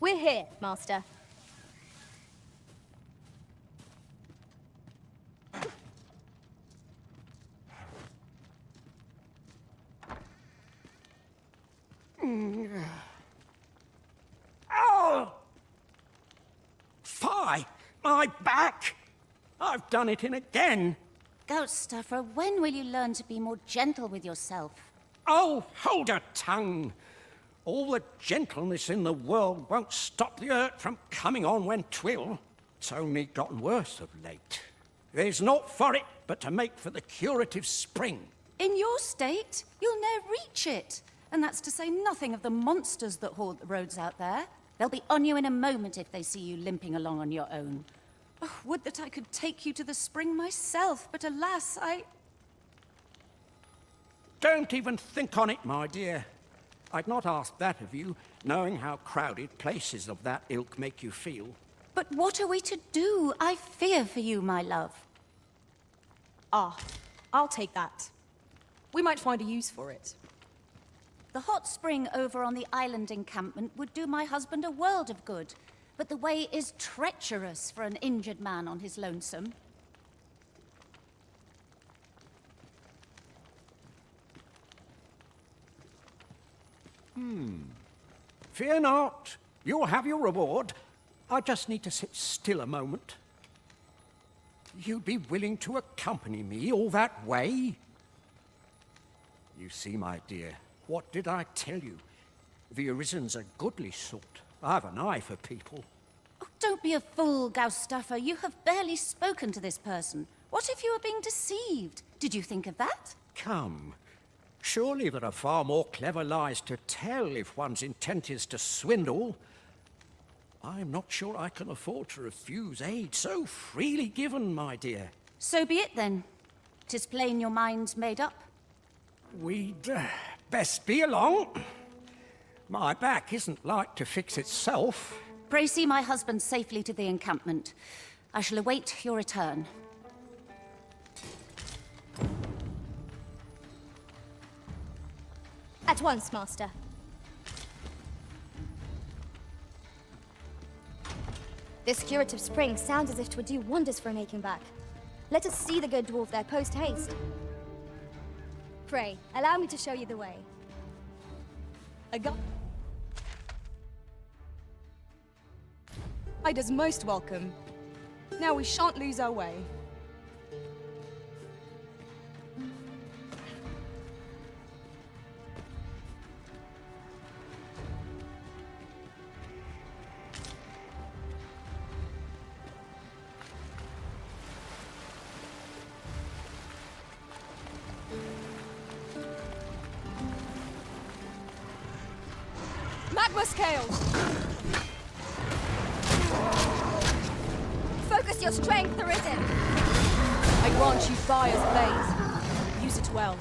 We're here, Master. Oh! Fie! My back! I've done it in again. Goat Stuffer, when will you learn to be more gentle with yourself? Oh, hold your tongue. All the gentleness in the world won't stop the hurt from coming on when 'twill. It's only gotten worse of late. There's naught for it but to make for the curative spring. In your state, you'll ne'er reach it. And that's to say nothing of the monsters that haunt the roads out there. They'll be on you in a moment if they see you limping along on your own. Oh, would that I could take you to the spring myself, but alas, Don't even think on it, my dear. I'd not ask that of you, knowing how crowded places of that ilk make you feel. But what are we to do? I fear for you, my love. Ah, I'll take that. We might find a use for it. The hot spring over on the island encampment would do my husband a world of good, but the way is treacherous for an injured man on his lonesome. Fear not. You'll have your reward. I just need to sit still a moment. You'd be willing to accompany me all that way? You see, my dear, what did I tell you? The Arisen's a goodly sort. I've an eye for people. Oh, don't be a fool, Gaustuffer. You have barely spoken to this person. What if you were being deceived? Did you think of that? Come. Surely there are far more clever lies to tell if one's intent is to swindle. I'm not sure I can afford to refuse aid so freely given, my dear. So be it then. 'Tis plain your mind's made up. We'd best be along. My back isn't like to fix itself. Pray see my husband safely to the encampment. I shall await your return. At once, Master. This curative spring sounds as if 'twould do wonders for making back. Let us see the good dwarf there post-haste. Pray, allow me to show you the way. Ida's most welcome. Now we shan't lose our way. Magma scales! Focus your strength, Arisen! I grant you fire's blaze. Use it well.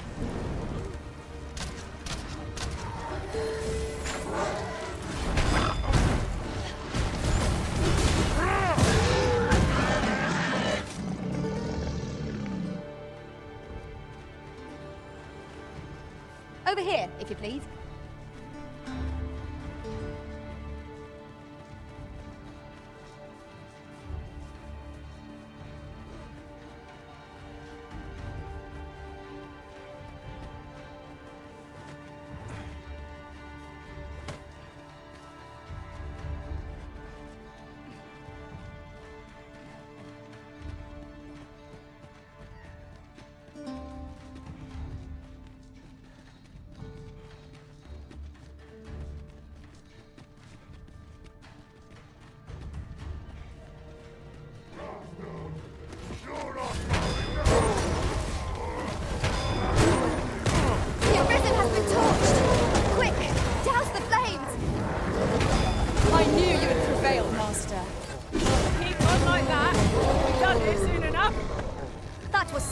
Over here, if you please.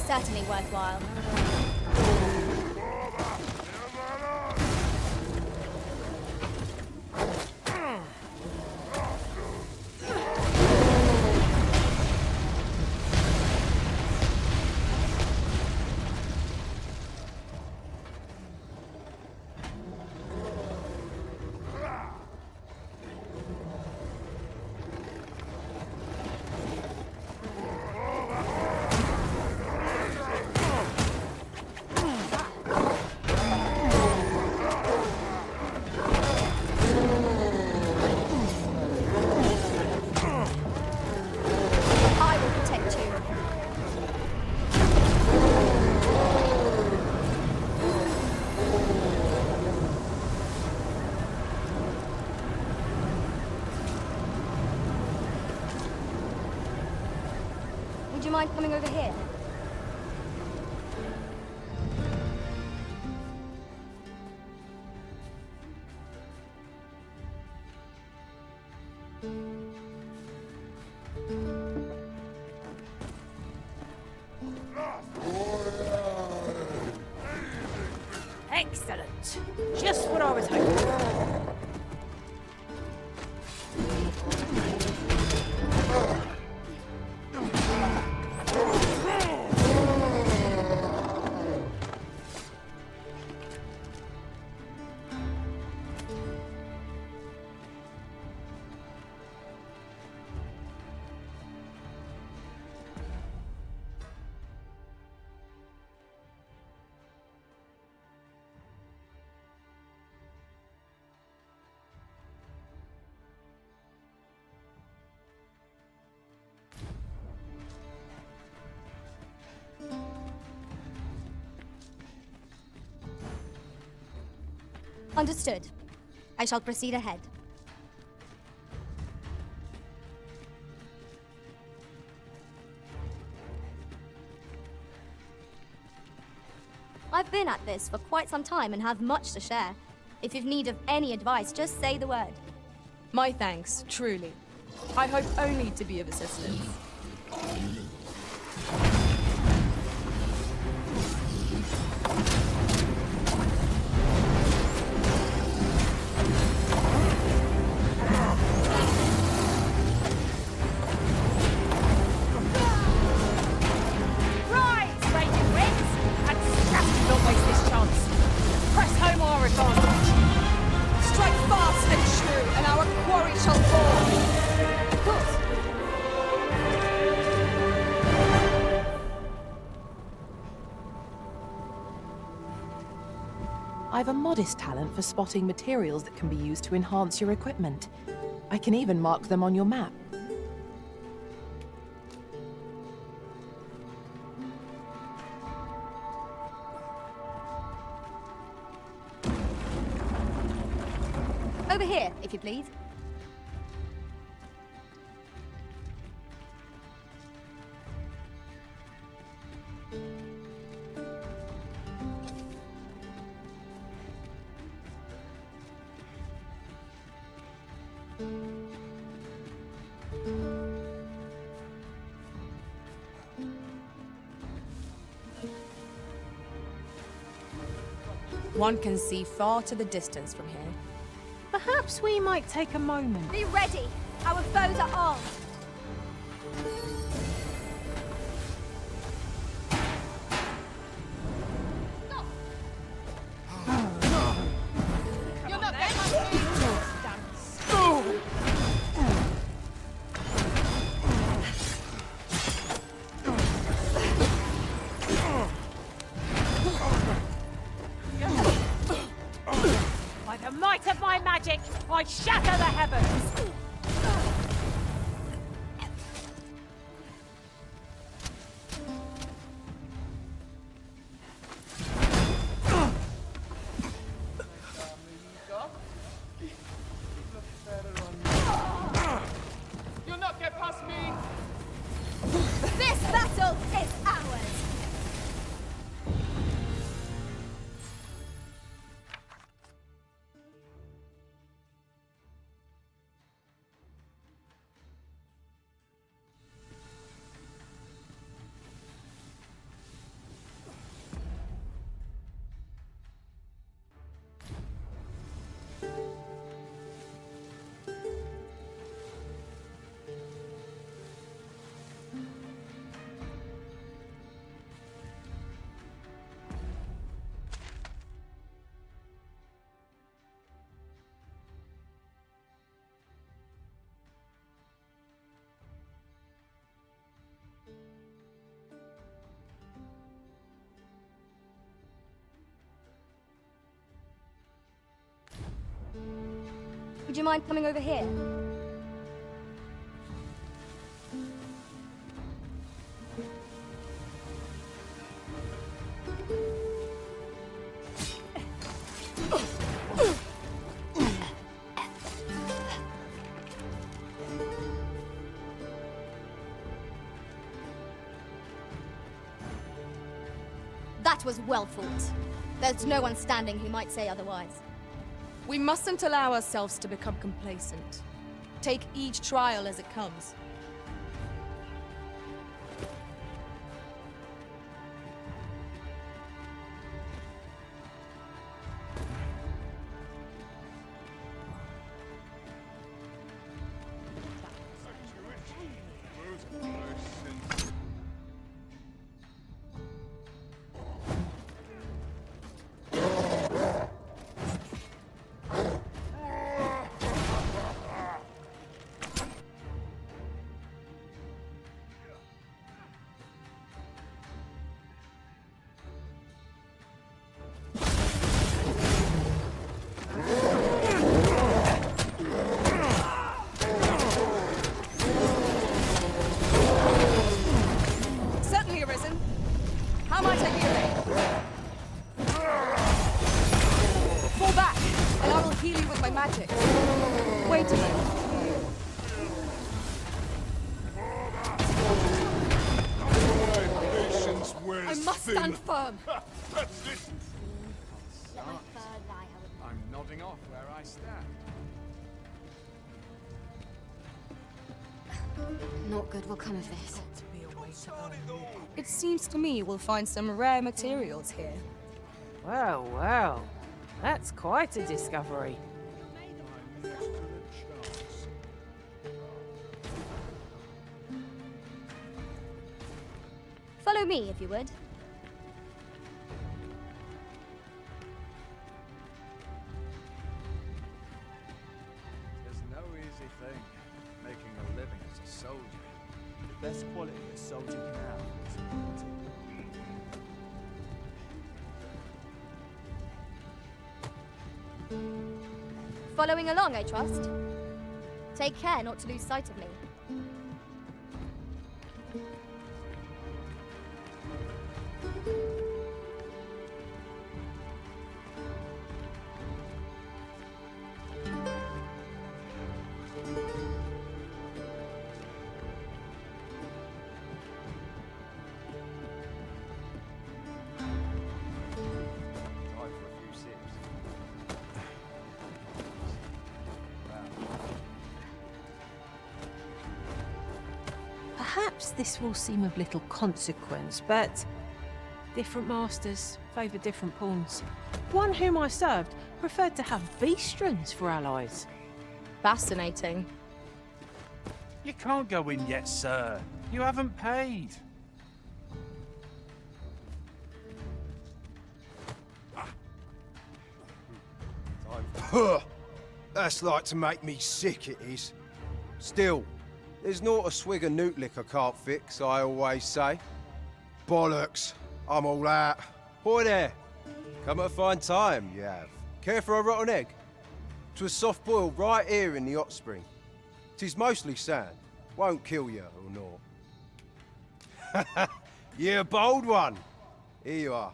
Certainly worthwhile. mind coming over here? Excellent. Just what I was hoping for. Understood. I shall proceed ahead. I've been at this for quite some time and have much to share. If you've need of any advice, just say the word. My thanks, truly. I hope only to be of assistance. I've a modest talent for spotting materials that can be used to enhance your equipment. I can even mark them on your map. Over here, if you please. One can see far to the distance from here. Perhaps we might take a moment. Be ready! Our foes are armed! You're not getting my By the might of my magic, I shatter the heavens! You'll not get past me! This battle is ours! Would you mind coming over here? That was well fought. There's no one standing who might say otherwise. We mustn't allow ourselves to become complacent. Take each trial as it comes. Certainly arisen. How might I heal it? Fall back, and I will heal you with my magic. Wait a minute. I must stand firm. I'm nodding off where I stand. Not good will come of this. It seems to me we'll find some rare materials here. Well, well. That's quite a discovery. Follow me, if you would. There's no easy thing, making a living as a soldier. The best quality a soldier can have is loyalty. Following along, I trust. Take care not to lose sight of me. Tried for a few sips. Perhaps this will seem of little consequence, but different masters favour different pawns. One whom I served preferred to have beastrons for allies. Fascinating. You can't go in yet, sir. You haven't paid. That's like to make me sick, it is. Still, there's not a swig of newt lick I can't fix, I always say. Bollocks, I'm all out. Boy there, come at a fine time, you have. Care for a rotten egg? 'Twas soft boiled right here in the hot spring. 'Tis mostly sand, won't kill you or naught. You're a bold one. Here you are.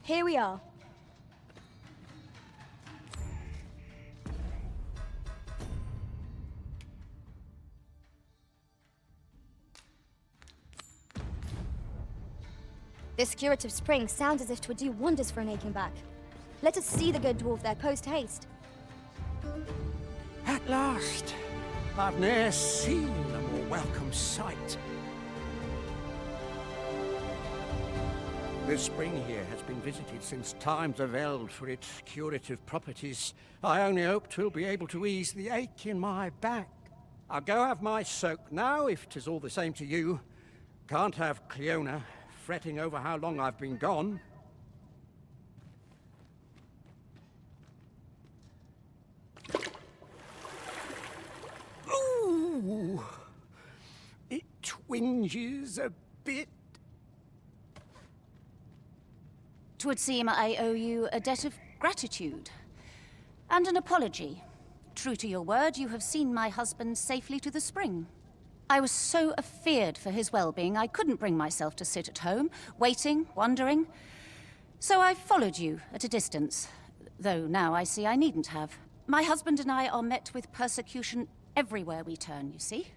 Here we are. This curative spring sounds as if 'twould do wonders for an aching back. Let us see the good dwarf there post-haste. At last! I've ne'er seen a more welcome sight. The spring here has been visited since times of eld for its curative properties. I only hope 'twill be able to ease the ache in my back. I'll go have my soak now, if 'tis all the same to you. Can't have Cleona fretting over how long I've been gone. Ooh! It twinges a bit. 'Twould seem I owe you a debt of gratitude. And an apology. True to your word, you have seen my husband safely to the spring. I was so afeared for his well-being, I couldn't bring myself to sit at home, waiting, wondering. So I followed you at a distance, though now I see I needn't have. My husband and I are met with persecution everywhere we turn, you see.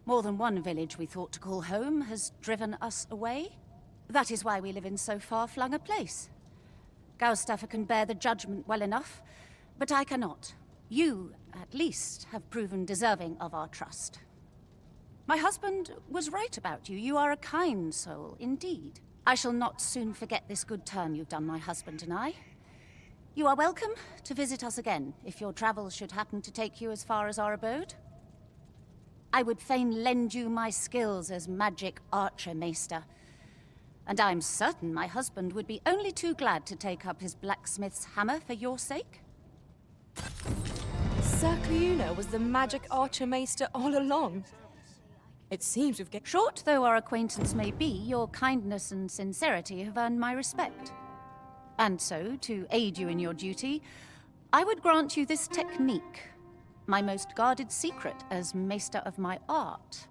More than one village we thought to call home has driven us away. That is why we live in so far-flung a place. Gaustaffer can bear the judgment well enough, but I cannot. You, at least, have proven deserving of our trust. My husband was right about you. You are a kind soul, indeed. I shall not soon forget this good turn you've done my husband and I. You are welcome to visit us again, if your travels should happen to take you as far as our abode. I would fain lend you my skills as magic archer, Maester. And I'm certain my husband would be only too glad to take up his blacksmith's hammer for your sake. Sir Cleuna was the magic archer-maester all along. It seems we've Short though our acquaintance may be, your kindness and sincerity have earned my respect. And so, to aid you in your duty, I would grant you this technique, my most guarded secret as maester of my art.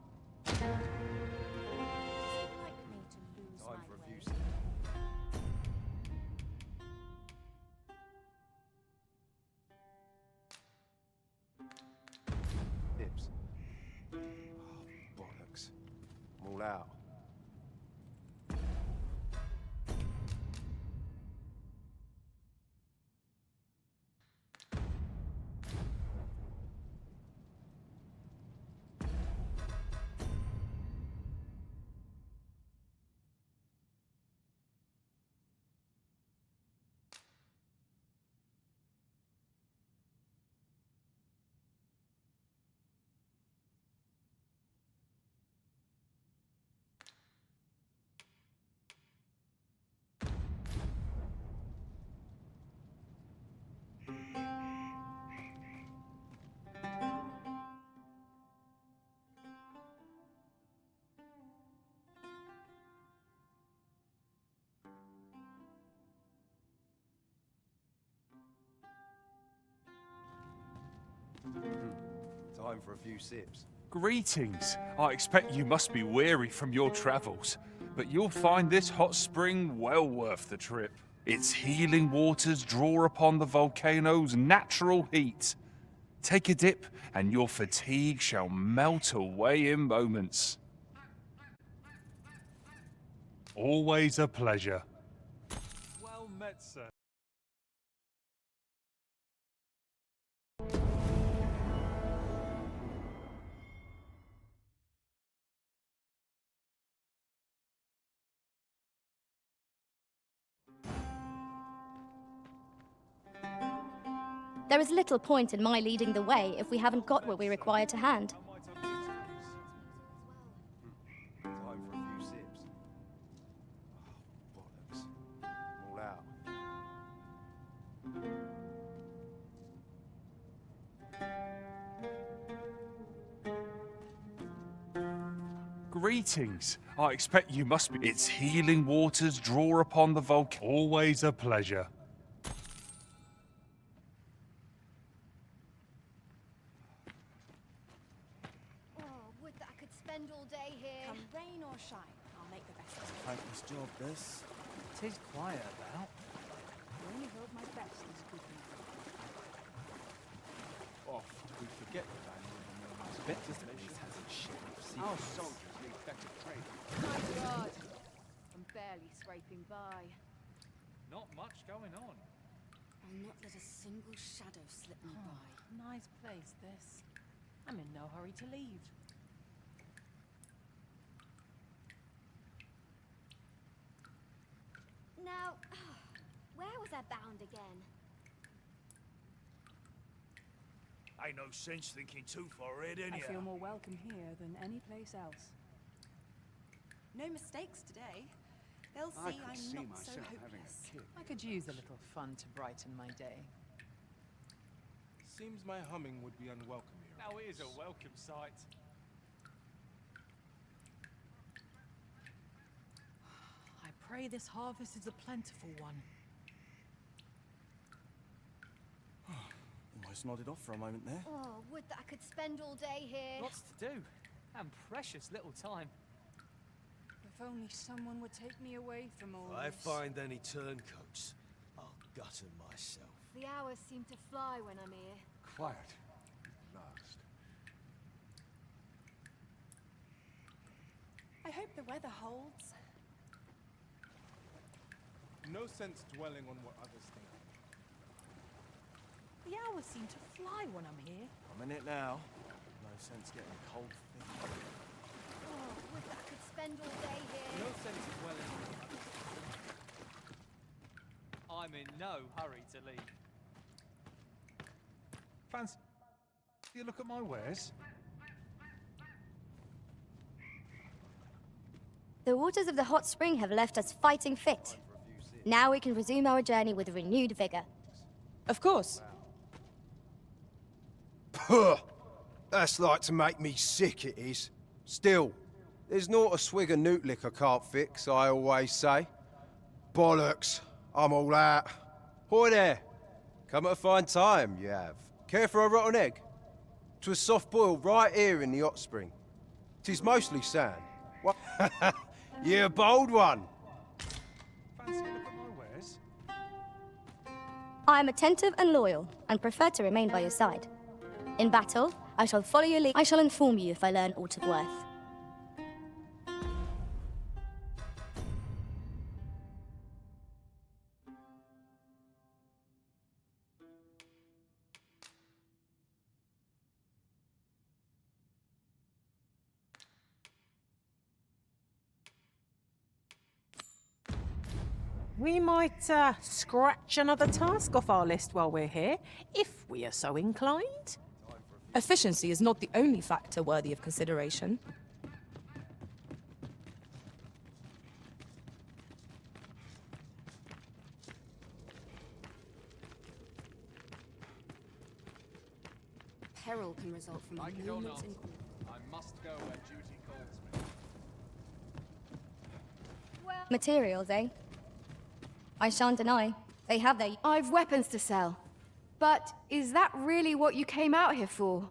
Dips. Oh, bollocks. I'm all out. Time for a few sips. Greetings. I expect you must be weary from your travels, but you'll find this hot spring well worth the trip. Its healing waters draw upon the volcano's natural heat. Take a dip, and your fatigue shall melt away in moments. Always a pleasure. Well met, sir. There is little point in my leading the way if we haven't got what we require to hand. Time for a few sips. Oh, bollocks. I'm all out. Greetings. I expect you must be. Its healing waters draw upon the volcano. Always a pleasure. Oh, would that I could spend all day here. Come rain or shine, I'll make the best of it. Thankless job, this. Tis quiet about. I only hold my best as good people. Oft we forget the value of a millman's bit. Just at least has its share of secrets. Our soldiers need better training. Nice guard. I'm barely scraping by. Not much going on. I'll not let a single shadow slip me by. Nice place, this. I'm in no hurry to leave. Now, where was I bound again? Ain't no sense thinking too far ahead, anyhow. I feel more welcome here than any place else. No mistakes today. They'll see I'm not so hopeless. I could use a little fun to brighten my day. Seems my humming would be unwelcome here. Now it is a welcome sight. I pray this harvest is a plentiful one. Almost nodded off for a moment there. Oh, would that I could spend all day here. Lots to do, and precious little time. If only someone would take me away from all If I this. find any turncoats, I'll gut 'em myself. The hours seem to fly when I'm here. Quiet. At last. hope the weather holds. No sense dwelling on what others think. The hours seem to fly when I'm here. I'm in it now. No sense getting cold feet. Oh, would that I could spend all day here. No sense dwelling on what others think. I'm in no hurry to leave. Fancy you look at my wares? The waters of the hot spring have left us fighting fit. Now we can resume our journey with renewed vigor. Of course. Puh! That's like to make me sick, it is. Still, there's not a swig of newt lick I can't fix, I always say. Bollocks, I'm all out. Hoy there! Come at a fine time, you have. Care for a rotten egg? 'Twas soft boiled right here in the hot spring. 'Tis mostly sand. What? You're a bold one. Fancy a look at my wares? I am attentive and loyal, and prefer to remain by your side. In battle, I shall follow your lead. I shall inform you if I learn aught of worth. We might scratch another task off our list while we're here, if we are so inclined. Efficiency is not the only factor worthy of consideration. Peril can result from I go moments not. in... I must go where duty calls me. Materials, eh? I shan't deny. They have their... I've weapons to sell. But is that really what you came out here for?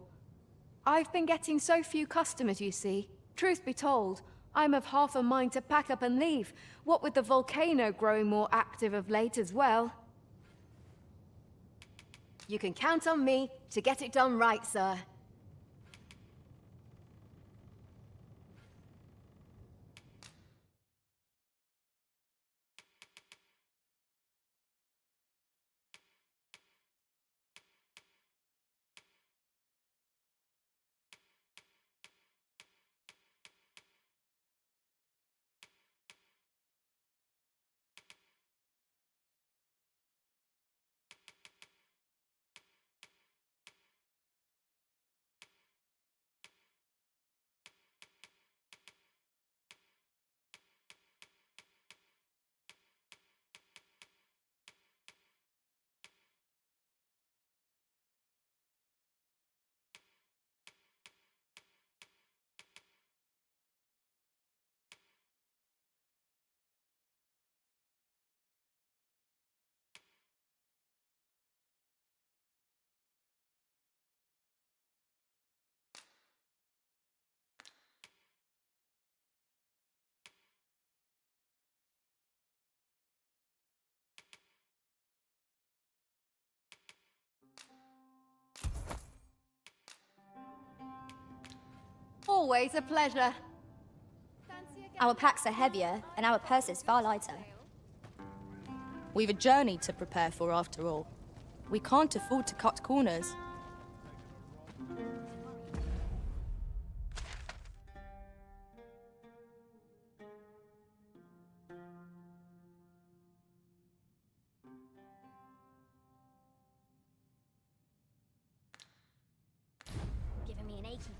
I've been getting so few customers, you see. Truth be told, I'm of half a mind to pack up and leave, what with the volcano growing more active of late as well. You can count on me to get it done right, sir. Always a pleasure. Our packs are heavier, and our purses far lighter. We've a journey to prepare for after all. We can't afford to cut corners. Giving me an achy.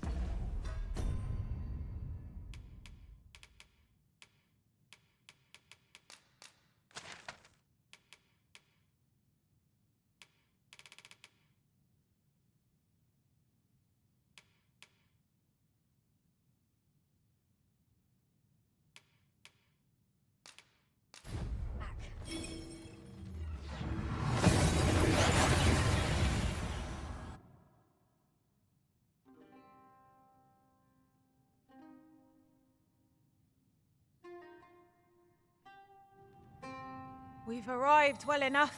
We've arrived well enough.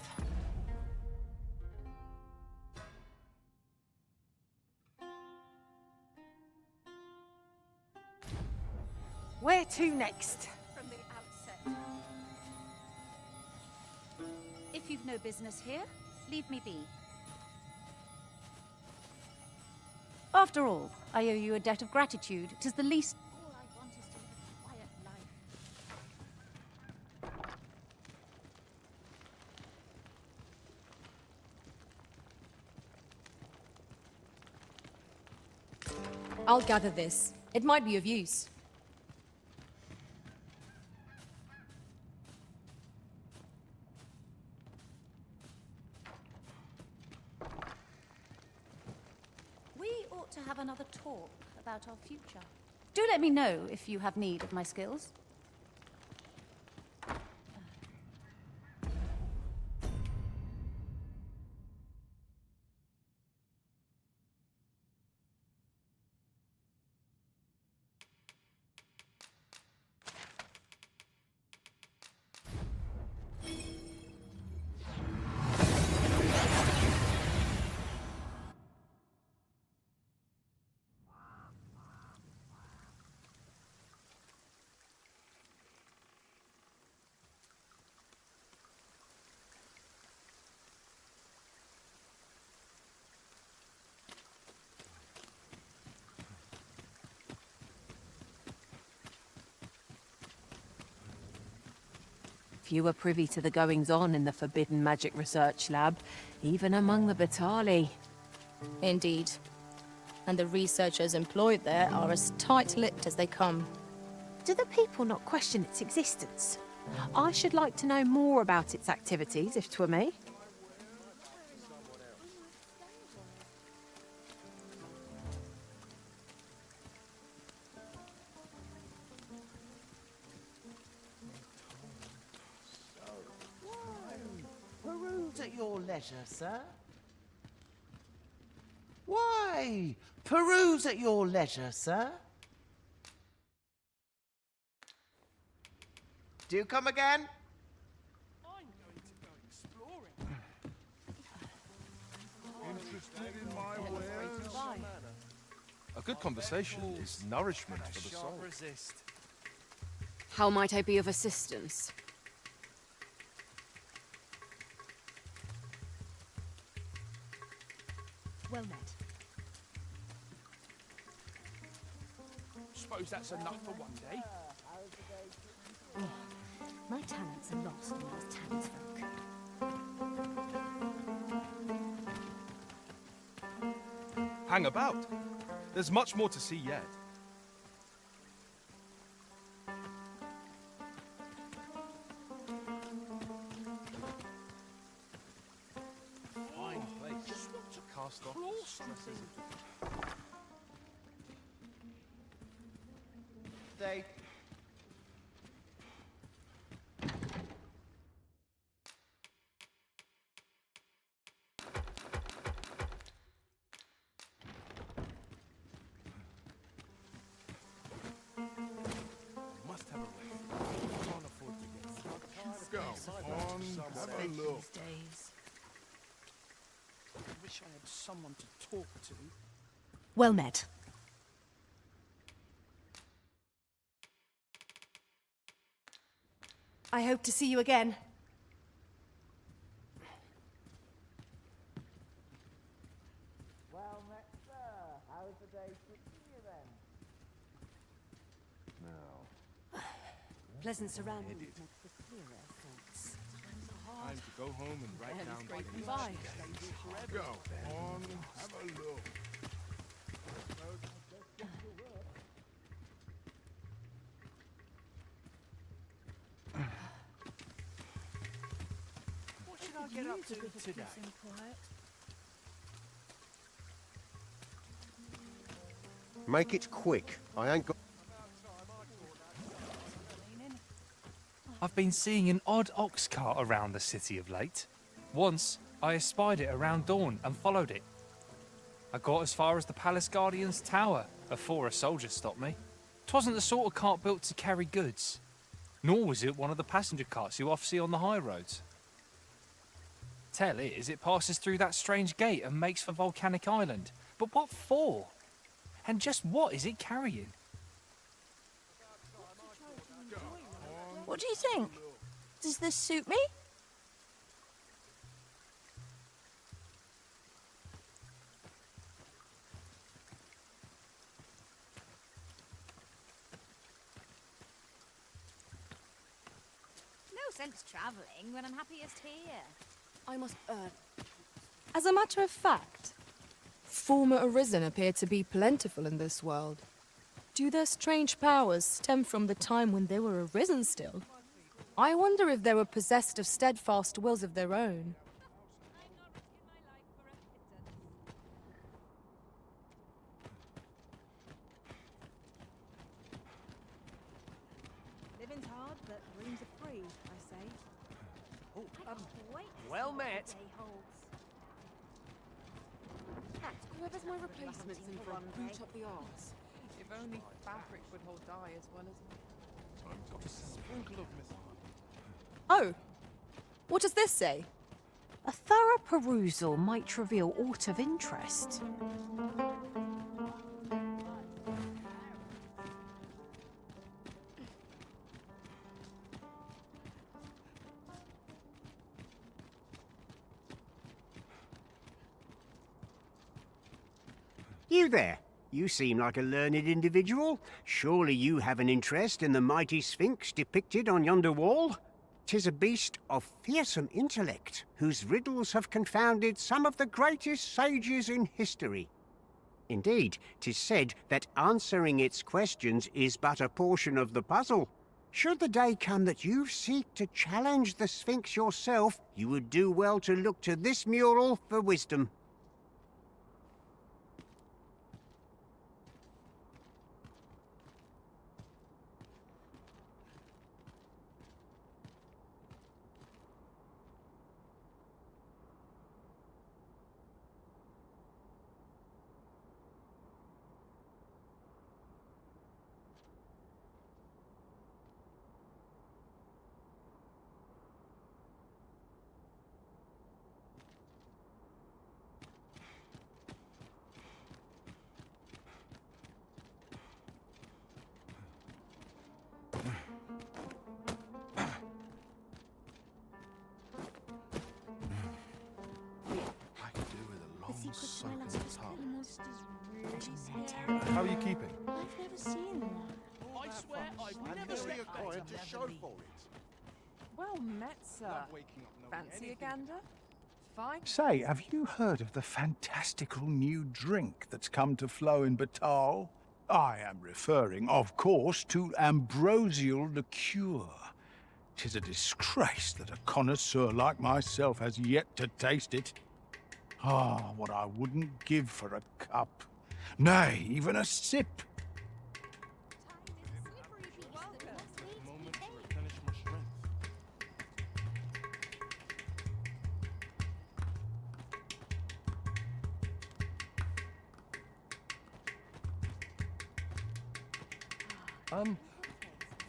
Where to next? From the outset. If you've no business here, leave me be. After all, I owe you a debt of gratitude. 'Tis the least... All I want is to live a quiet life. I'll gather this. It might be of use. We ought to have another talk about our future. Do let me know if you have need of my skills. Few are privy to the goings-on in the Forbidden Magic Research Lab, even among the Batali. Indeed. And the researchers employed there are as tight-lipped as they come. Do the people not question its existence? I should like to know more about its activities, if 'twere me. Peruse at your leisure, sir. Why? Peruse at your leisure, sir. Do come again? I'm going to go exploring. Interested in my wares? A good conversation is nourishment for the soul. How might I be of assistance? Well met. Suppose that's enough for one day. My talents are lost in those townsfolk. Hang about. There's much more to see yet. Fine place. Just not to cast off the stresses of They... must have a rest. Can't afford to get stuck. Go on, have a look. I wish I had someone to talk to. Well met. I hope to see you again. Well met, sir. How's the day treating you then? Now. Pleasant surroundings make for clearer thoughts. Time to go home and write down great the goodbye. Go on, have a look. What should I get up to today? Make it quick. I ain't got... I've been seeing an odd ox cart around the city of late. Once, I espied it around dawn and followed it. I got as far as the Palace Guardian's tower before a soldier stopped me. 'Twasn't the sort of cart built to carry goods, nor was it one of the passenger carts you often see on the high roads. Tell is it passes through that strange gate and makes for Volcanic Island. But what for? And just what is it carrying? What do you think? Does this suit me? No sense travelling when I'm happiest here. I must earn. As a matter of fact, former Arisen appear to be plentiful in this world. Do their strange powers stem from the time when they were Arisen still? I wonder if they were possessed of steadfast wills of their own. Living's hard, but rooms are free, I say. Well met. Whoever's my replacement's in for a boot up the arse. If only fabric would hold dye as well as... Just a sprinkle of mist. Oh, what does this say? A thorough perusal might reveal aught of interest. You there. You seem like a learned individual. Surely you have an interest in the mighty Sphinx depicted on yonder wall? 'Tis a beast of fearsome intellect, whose riddles have confounded some of the greatest sages in history. Indeed, 'tis said that answering its questions is but a portion of the puzzle. Should the day come that you seek to challenge the Sphinx yourself, you would do well to look to this mural for wisdom. How are you keeping? I've never seen one. I swear I've never Never a coin to show for it. Well met, sir. Fancy a gander? Fine. Say, have you heard of the fantastical new drink that's come to flow in Batal? I am referring, of course, to ambrosial liqueur. 'Tis a disgrace that a connoisseur like myself has yet to taste it. Ah, what I wouldn't give for a cup. Nay, even a sip. Moment to replenish my strength.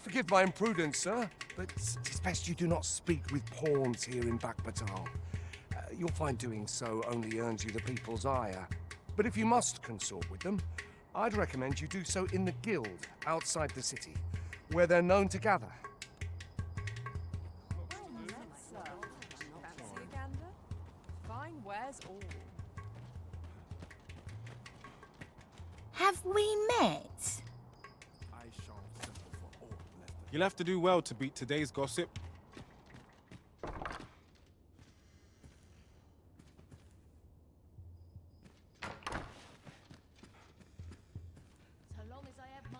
Forgive my imprudence, sir, but 'tis best you do not speak with pawns here in Batal. You'll find doing so only earns you the people's ire. But if you must consort with them, I'd recommend you do so in the guild outside the city, where they're known to gather. Fancy a gander? Fine wares all. Have we met? I shan't settle for aught less than You'll have to do well to beat today's gossip. So long as I have my...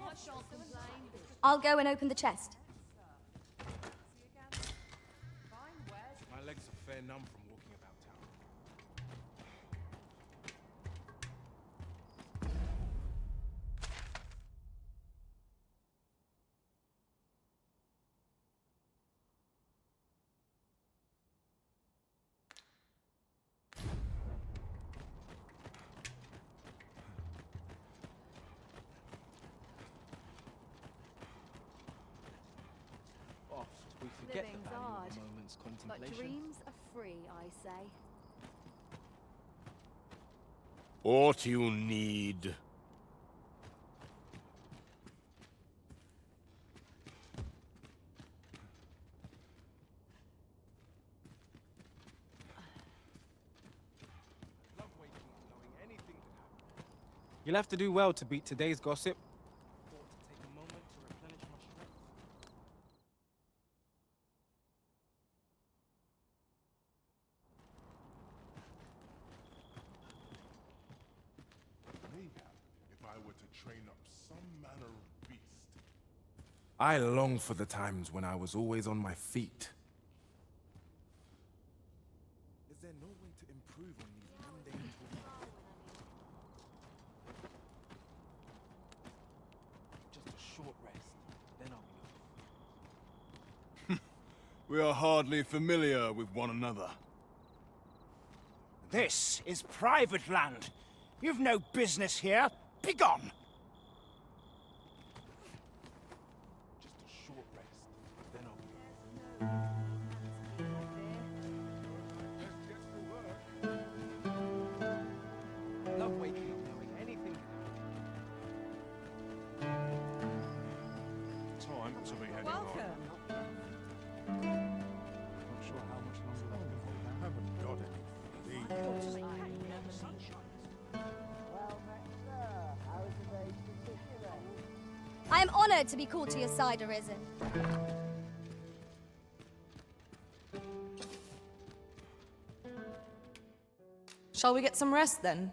I shan't complain. I'll go and open the chest. my legs are fair numb from walking about town. Oft we forget Living's the value hard, of a moment's but contemplation. dreams are free, I say. What you need. You'll have to do well to beat today's gossip. Mayhap, if I were to train up some manner of beast. I long for the times when I was always on my feet. Is there no way to improve on these mundane tools? Just a short rest, then I'll be off. We are hardly familiar with one another. This is private land. You've no business here. Begone! Just a short rest, then I'll be off. Love waking up knowing anything can happen. Time to be heading Welcome. Not sure how much longer I can hold out. I haven't got any. I am honored to be called to your side, Arisen. Shall we get some rest then?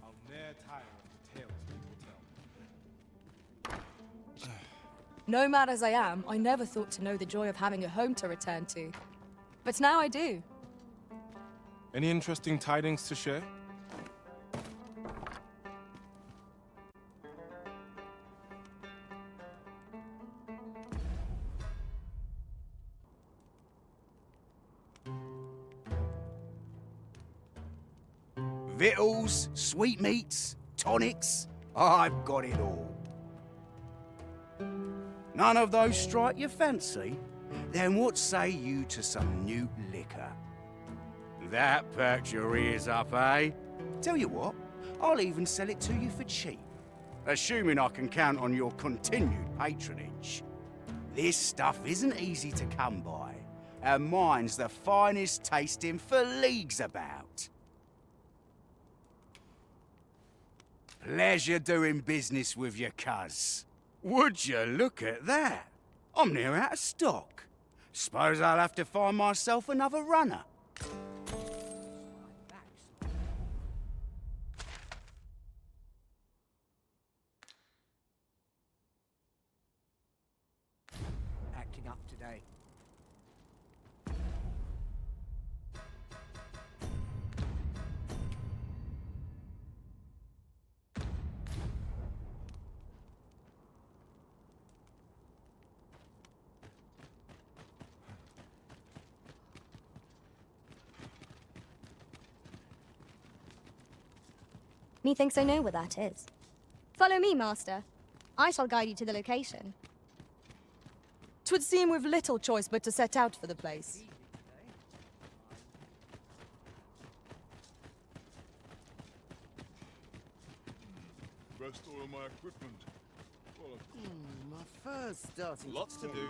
I'll ne'er tire of the tales people tell. Nomad as I am, I never thought to know the joy of having a home to return to. But now I do. Any interesting tidings to share? Victuals, sweetmeats, tonics, I've got it all. None of those strike your fancy? Then what say you to some new liquor? That perks your ears up, eh? Tell you what, I'll even sell it to you for cheap, assuming I can count on your continued patronage. This stuff isn't easy to come by, and mine's the finest tasting for leagues about. Pleasure doing business with you, cuz. Would you look at that? I'm near out of stock. Suppose I'll have to find myself another runner. Acting up today. Methinks I know where that is. Follow me, master. I shall guide you to the location. 'Twould seem we've little choice but to set out for the place. Best oil my equipment. Well, My fur's starting. lots to do.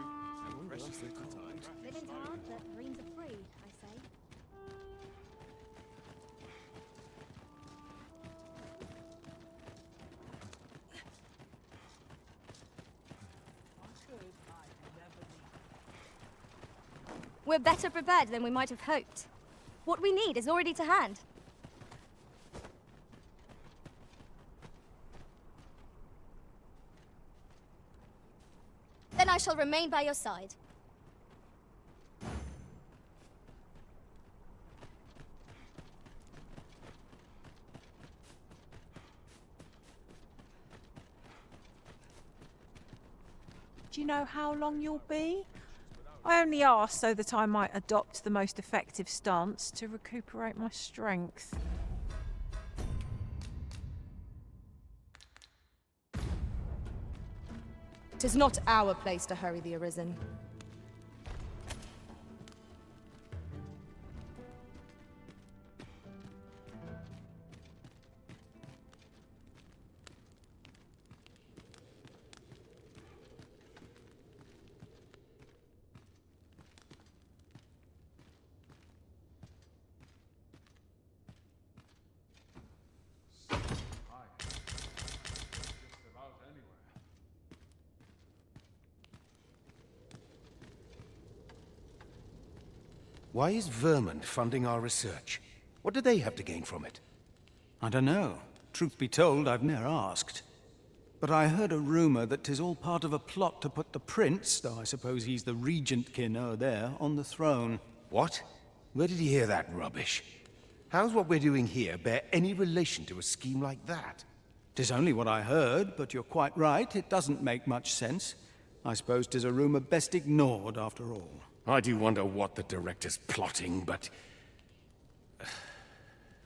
Precious little time. Living's hard, but dreams are free, I say. We're better prepared than we might have hoped. What we need is already to hand. Then I shall remain by your side. Do you know how long you'll be? I only asked so that I might adopt the most effective stance to recuperate my strength. 'Tis not our place to hurry the Arisen. Why is Vermont funding our research? What do they have to gain from it? I don't know. Truth be told, I've ne'er asked. But I heard a rumor that 'tis all part of a plot to put the prince, though I suppose he's the regent-kin o'er there, on the throne. What? Where did he hear that rubbish? How's what we're doing here bear any relation to a scheme like that? 'Tis only what I heard, but you're quite right, it doesn't make much sense. I suppose 'tis a rumor best ignored, after all. I do wonder what the director's plotting, but...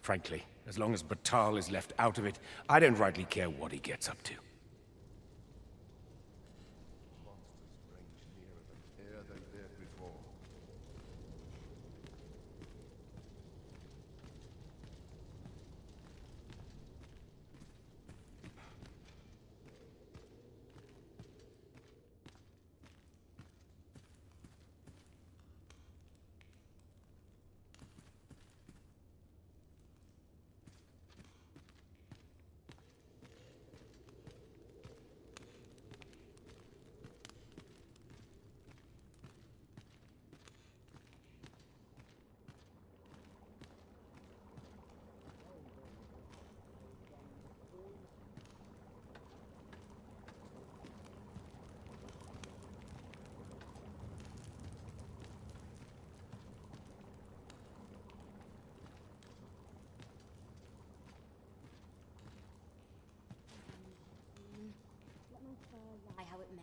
frankly, as long as Batal is left out of it, I don't rightly care what he gets up to. Lie how it may.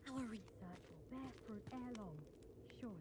Our research will bear fruit ere long, surely.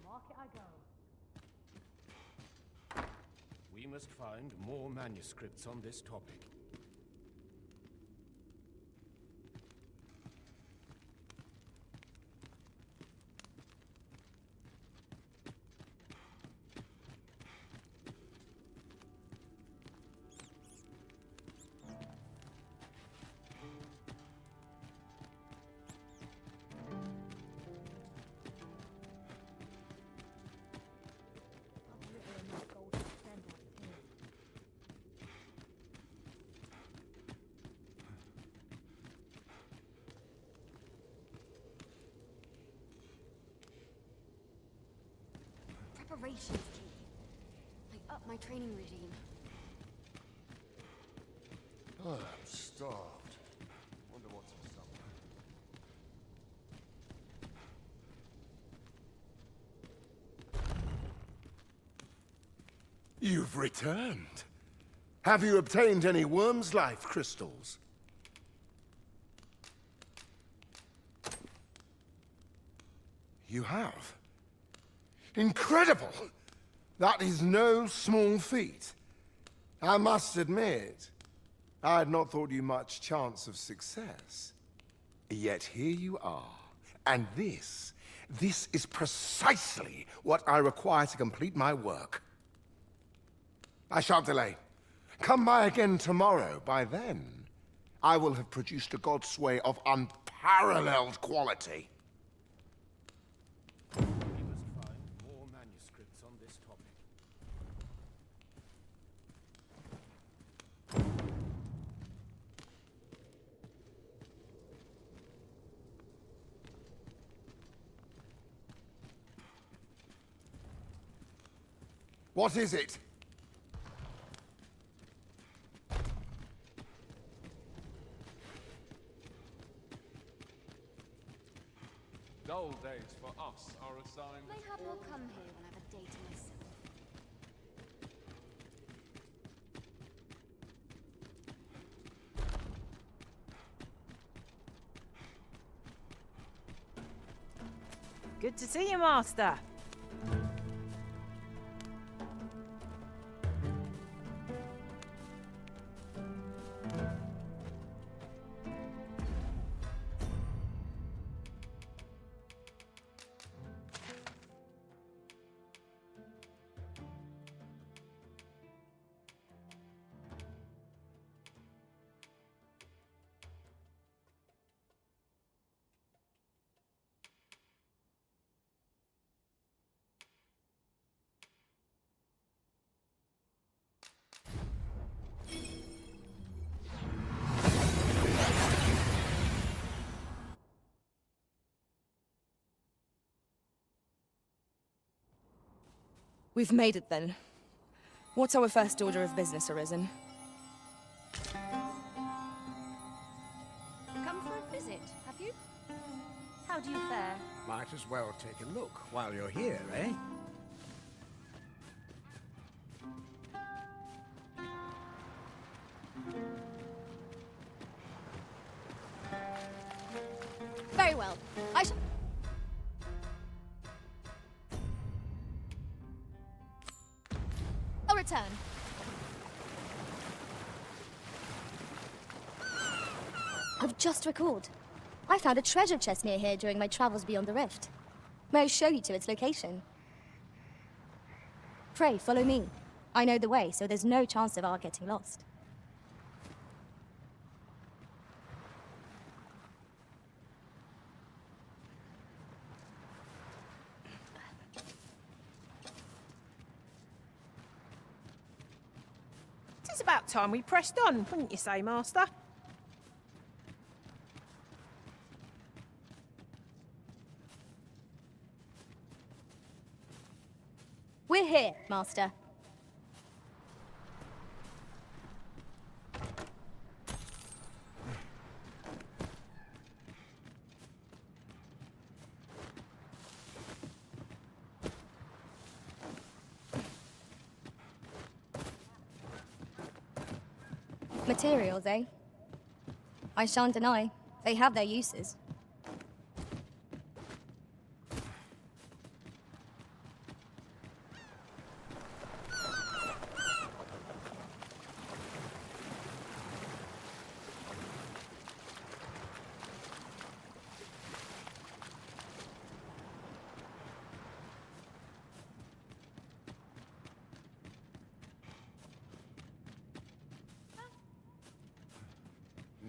Market I go. We must find more manuscripts on this topic. Preparations, King. I up my training regime. Oh, I'm starved. Wonder what's for supper. You've returned. Have you obtained any worm's life crystals? You have? Incredible! That is no small feat. I must admit, I had not thought you much chance of success. Yet here you are. And this is precisely what I require to complete my work. I shan't delay. Come by again tomorrow. By then, I will have produced a god's way of unparalleled quality. We must find more manuscripts on this topic. What is it? Dull days for us are assigned. Mayhap I'll come here when I've a day to myself. Good to see you, Master. We've made it then. What's our first order of business, Arisen? Come for a visit, have you? How do you fare? Might as well take a look while you're here, eh? Very well. I shall... I'll return. I've just recalled. I found a treasure chest near here during my travels beyond the rift. May I show you to its location? Pray, follow me. I know the way, so there's no chance of our getting lost. It's about time we pressed on, wouldn't you say, Master? We're here, Master. Materials, eh? I shan't deny. They have their uses.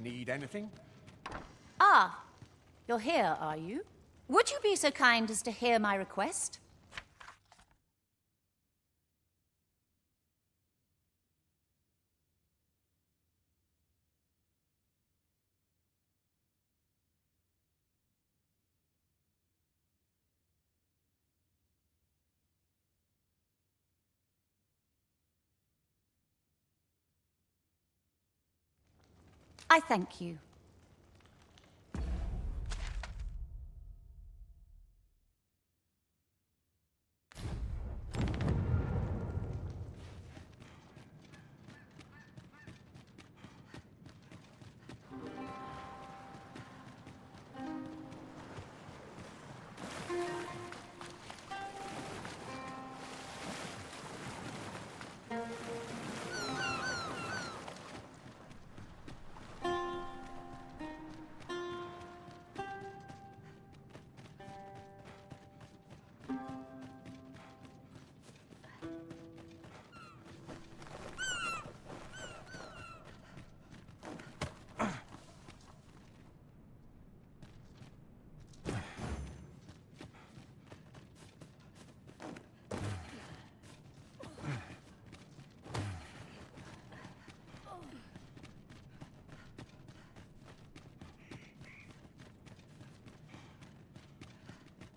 Need anything? Ah, you're here, are you? Would you be so kind as to hear my request? I thank you.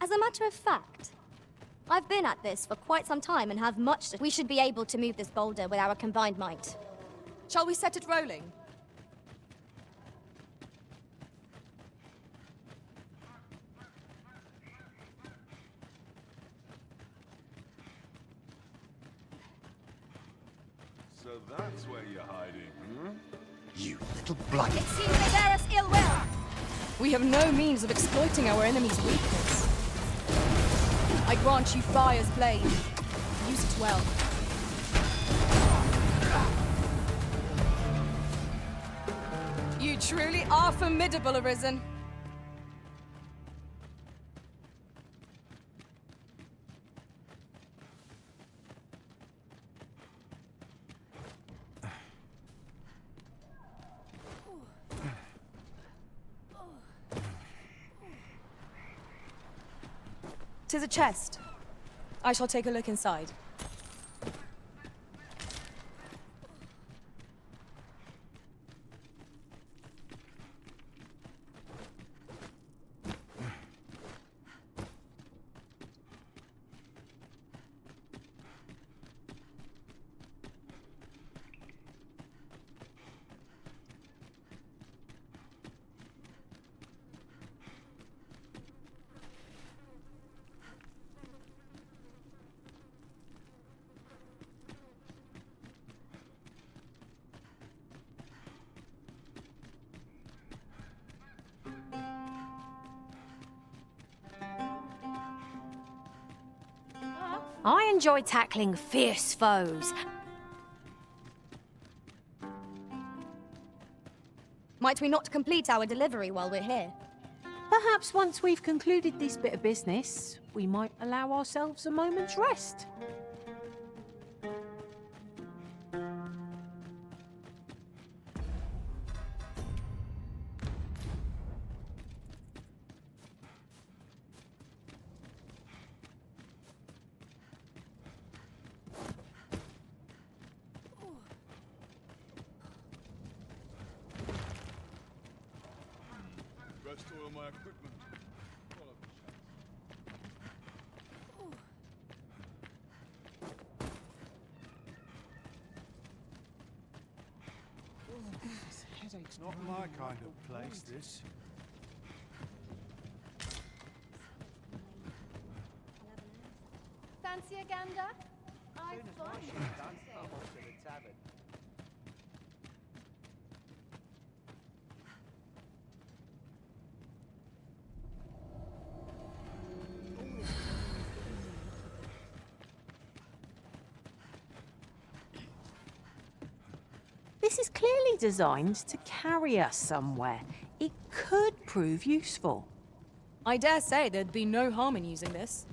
As a matter of fact, I've been at this for quite some time and have much to... We should be able to move this boulder with our combined might. Shall we set it rolling? So that's where you're hiding, hmm? You little blight. It seems they bear us ill will. We have no means of exploiting our enemy's weakness. I grant you fire's blade. Use it well. You truly are formidable, Arisen. "'Tis a chest. I shall take a look inside. I enjoy tackling fierce foes. Might we not complete our delivery while we're here? Perhaps once we've concluded this bit of business, we might allow ourselves a moment's rest. Rest all my equipment. Follow the This headache's not my kind of place, this. Fancy a gander? I've This is clearly designed to carry us somewhere. It could prove useful. I dare say there'd be no harm in using this.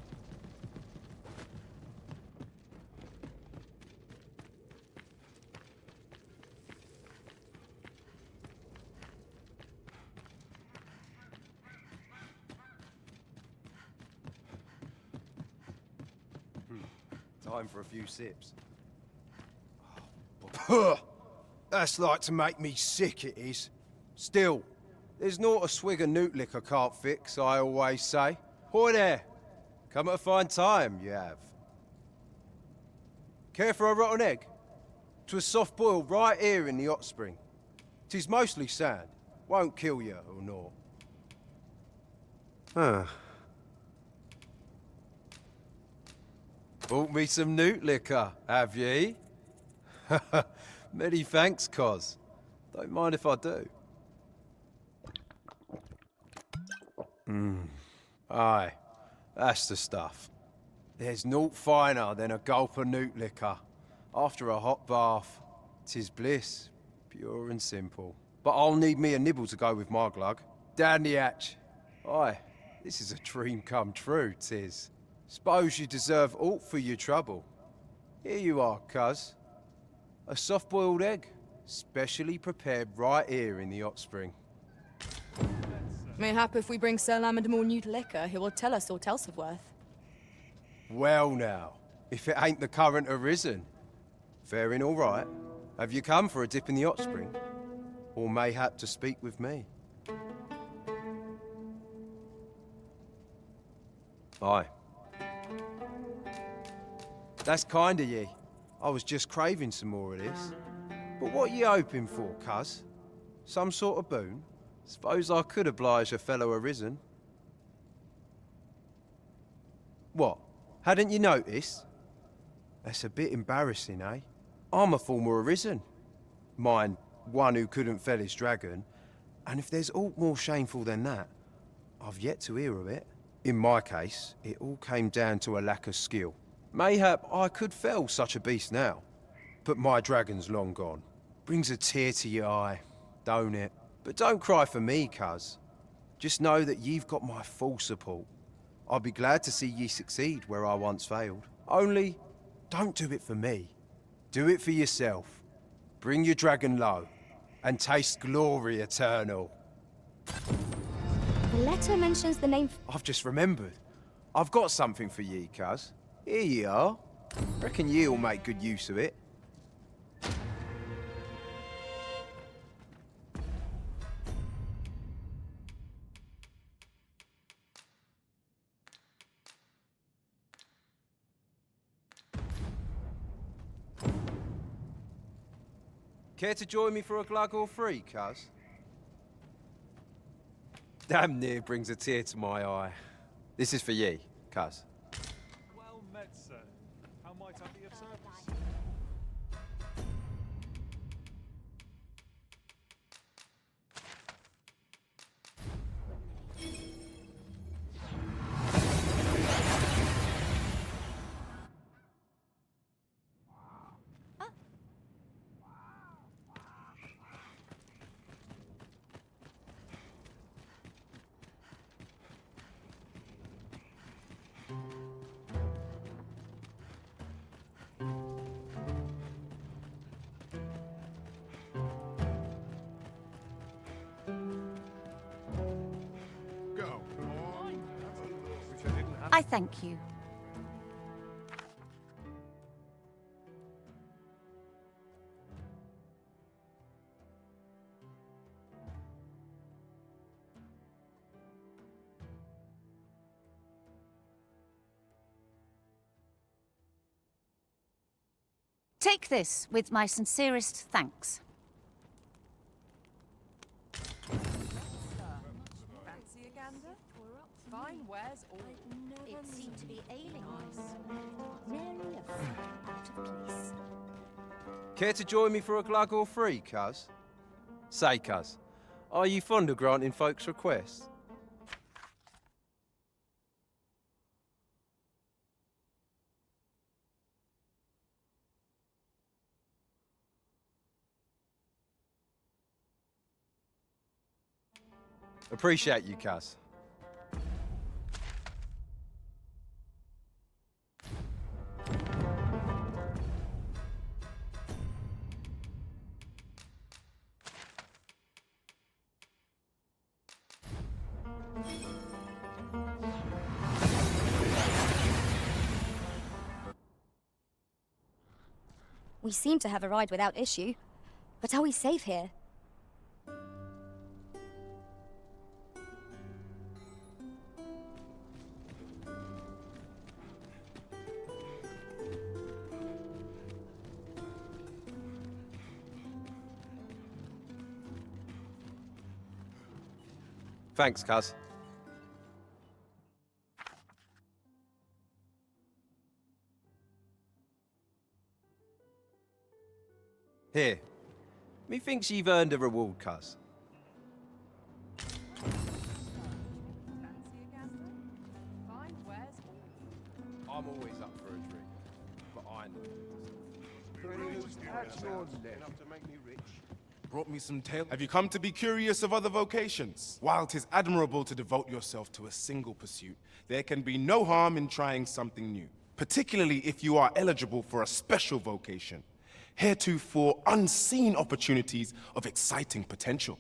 Time for a few sips. That's like to make me sick, it is. Still, there's not a swig of newt lick I can't fix, I always say. Hoy there! Come at a fine time, you have. Care for a rotten egg? 'Twas soft boiled right here in the hot spring. 'Tis mostly sand. Won't kill you or naught. Huh. Bought me some newt liquor, have ye? Many thanks, Cos. Don't mind if I do. Aye, that's the stuff. There's naught finer than a gulp of newt liquor. After a hot bath, 'tis bliss, pure and simple. But I'll need me a nibble to go with my glug. Down the hatch. Aye, this is a dream come true, 'tis. Suppose you deserve aught for your trouble. Here you are, cuz. A soft-boiled egg, specially prepared right here in the hot spring. Mayhap if we bring Sir Lamond more newt liquor, he will tell us aught else of worth. Well now, if it ain't the current arisen. Faring all right. Have you come for a dip in the hot spring? Or mayhap to speak with me? Aye. That's kind of ye. I was just craving some more of this. But what ye hoping for, cuz? Some sort of boon? Suppose I could oblige a fellow arisen. What? Hadn't you noticed? That's a bit embarrassing, eh? I'm a former arisen. Mind, one who couldn't fell his dragon. And if there's aught more shameful than that, I've yet to hear of it. In my case, it all came down to a lack of skill. Mayhap I could fell such a beast now, but my dragon's long gone. Brings a tear to your eye, don't it? But don't cry for me, cuz. Just know that you've got my full support. I'll be glad to see ye succeed where I once failed. Only, don't do it for me. Do it for yourself. Bring your dragon low, and taste glory eternal. The letter mentions the name... I've just remembered. I've got something for ye, cuz. Here ye are. Reckon ye'll make good use of it. Care to join me for a glug or three, cuz? Damn near brings a tear to my eye. This is for ye, cuz. Well met, sir. How might I be of service? Go. I thank you. Take this with my sincerest thanks. Fancy a gander? Fine wares all. It seemed to be ailing us. Merely a foot out of place. Care to join me for a glug or three, cuz? Say, cuz, are you fond of granting folks' requests? Appreciate you, cuz. We seem to have arrived without issue. But are we safe here? Thanks, cuz. Here. Methinks you've earned a reward, cuz. I'm always up for a drink, but I know. Brought me some tale. Have you come to be curious of other vocations? While 'tis admirable to devote yourself to a single pursuit, there can be no harm in trying something new, particularly if you are eligible for a special vocation, heretofore unseen opportunities of exciting potential.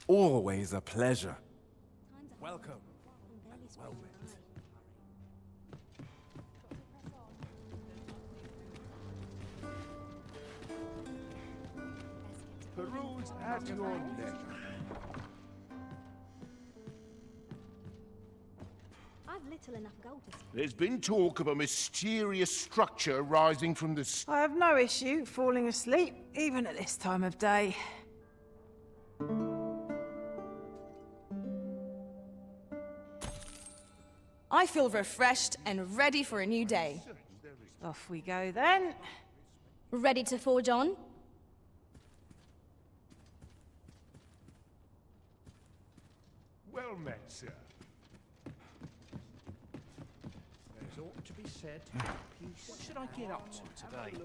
Always a pleasure. Welcome. And well met. Peruse at your leisure. I've little enough gold to spare. There's been talk of a mysterious structure rising from the I have no issue falling asleep, even at this time of day. I feel refreshed and ready for a new day. Off we go then. Ready to forge on? Well met, sir. There's ought to be said. Peace. What should I get up to today?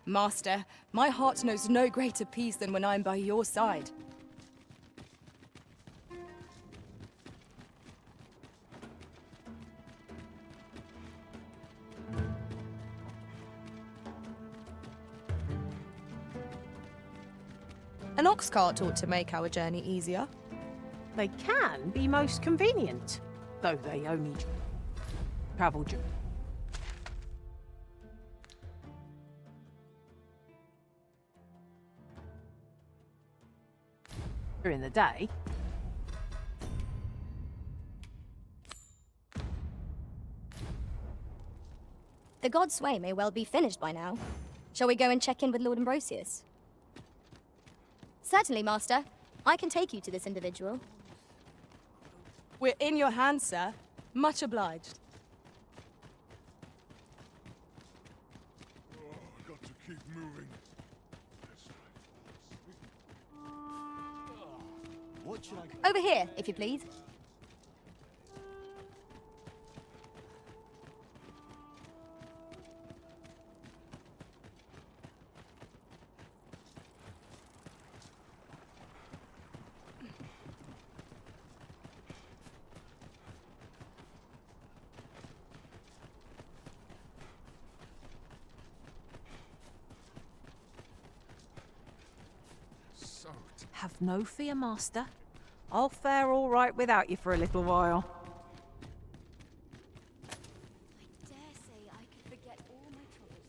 Master, my heart knows no greater peace than when I'm by your side. An ox cart ought to make our journey easier. They can be most convenient, though they only travel. during the day. The God's Way may well be finished by now. Shall we go and check in with Lord Ambrosius? Certainly, Master. I can take you to this individual. We're in your hands, sir. Much obliged. Got to keep moving. What should I... Over here, if you please. Have no fear, Master. I'll fare all right without you for a little while. I dare say I could forget all my troubles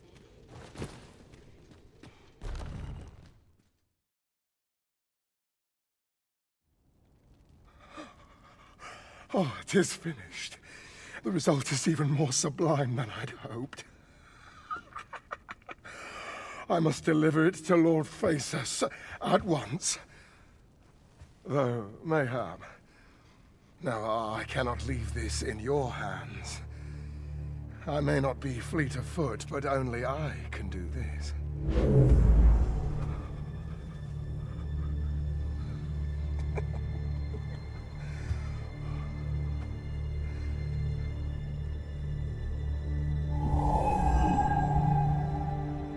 here. Oh, it is finished. The result is even more sublime than I'd hoped. I must deliver it to Lord Phaesus at once. Though, mayhap. Now, I cannot leave this in your hands. I may not be fleet of foot, but only I can do this.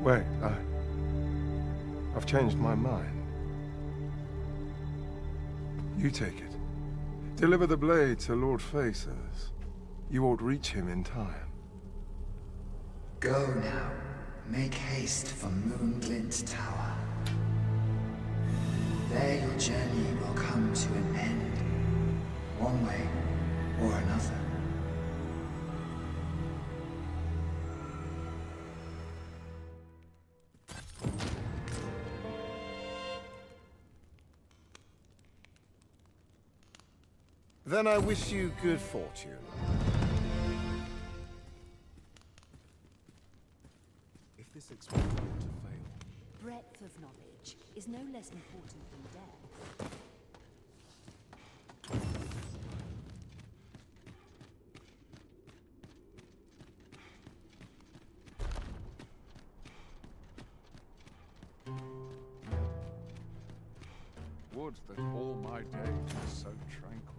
Wait, I've changed my mind. You take it. Deliver the blade to Lord Phaesus. You ought reach him in time. Go now. Make haste for Moonglint Tower. There your journey will come to an end, one way or another. Then I wish you good fortune. If this experiment were to fail, Breadth of knowledge is no less important than depth. Would that all my days were so tranquil.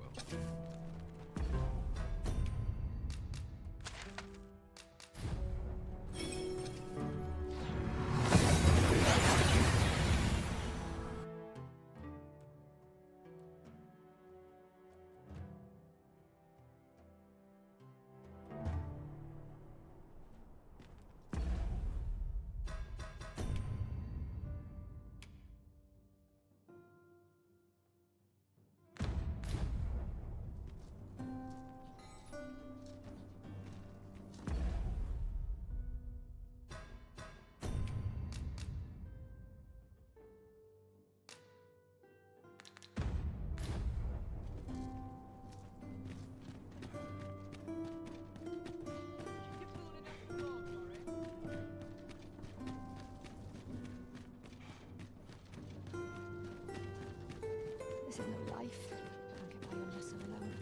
This is no life. I'll get by unless I'm alone.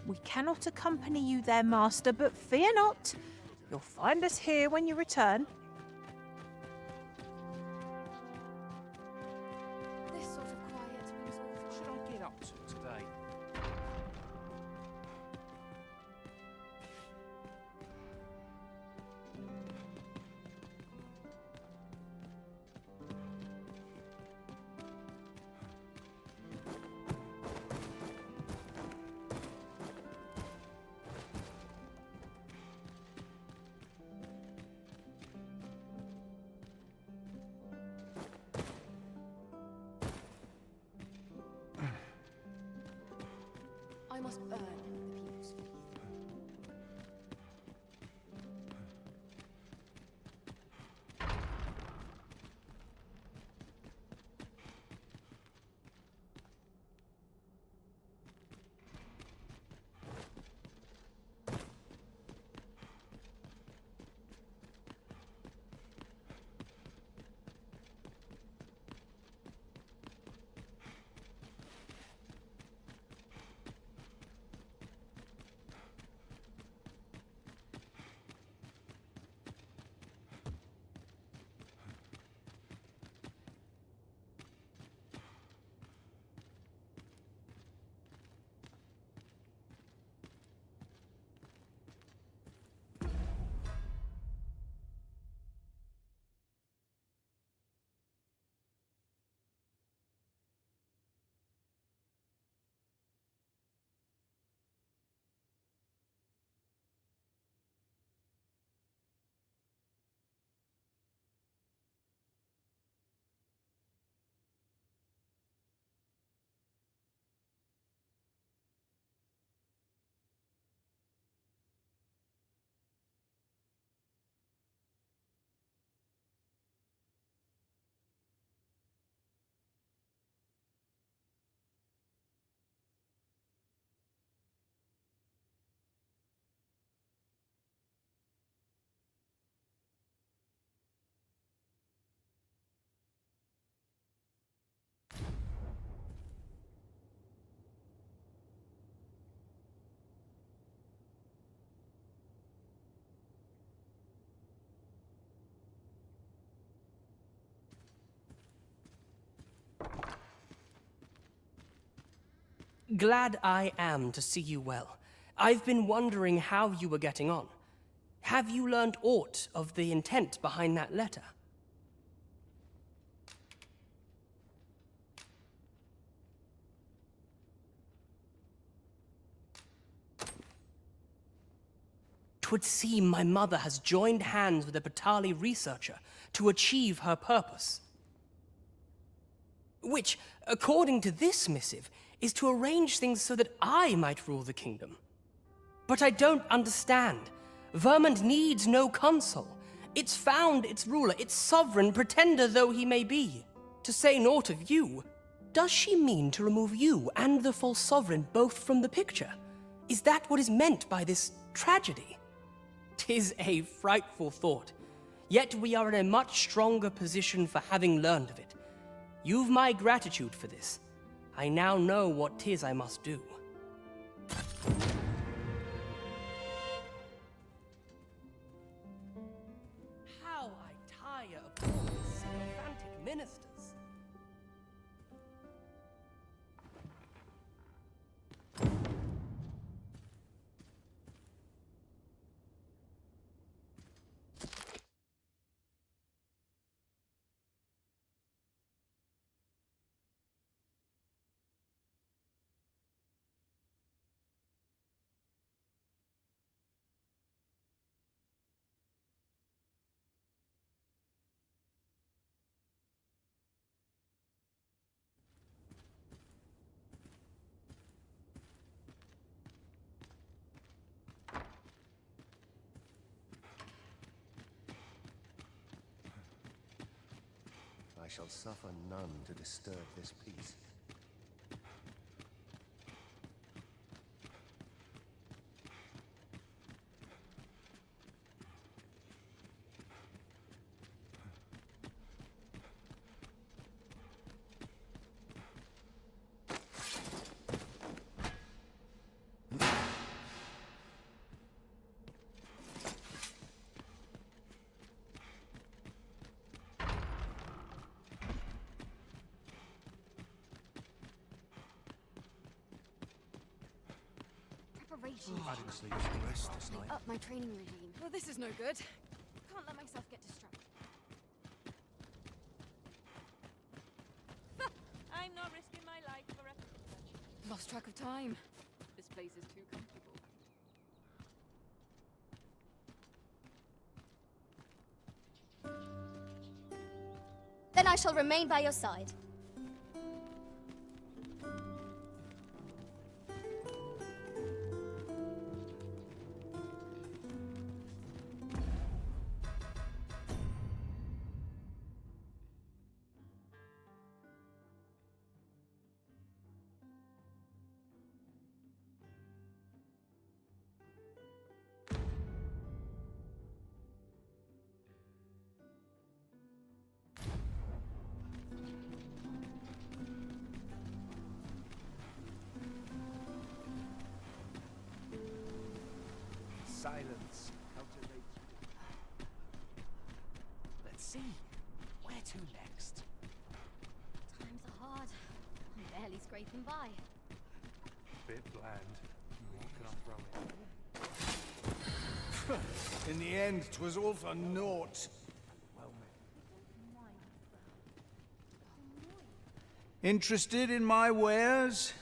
We cannot accompany you there, Master, but fear not. You'll find us here when you return. This sort of quiet brings all what should I get up to today? I must earn the people's faith. Glad I am to see you well. I've been wondering how you were getting on. Have you learned aught of the intent behind that letter? 'Twould seem my mother has joined hands with a Batali researcher to achieve her purpose. Which, according to this missive, is to arrange things so that I might rule the kingdom. But I don't understand. Vermont needs no consul. It's found its ruler, its sovereign, pretender though he may be. To say naught of you, does she mean to remove you and the false sovereign both from the picture? Is that what is meant by this tragedy? 'Tis a frightful thought, yet we are in a much stronger position for having learned of it. You've my gratitude for this. I now know what 'tis I must do. How I tire of all these sycophantic ministers. I shall suffer none to disturb this peace. I didn't sleep for rest this night. Up my training regime. Well, this is no good. Can't let myself get distracted. I'm not risking my life for a... Lost track of time. This place is too comfortable. Then I shall remain by your side. Silence. Cultivate. Let's see. Where to next? Times are hard. I'm barely scraping by. Bit bland. What can I throw in? In the end, 'twas all for naught. Interested in my wares?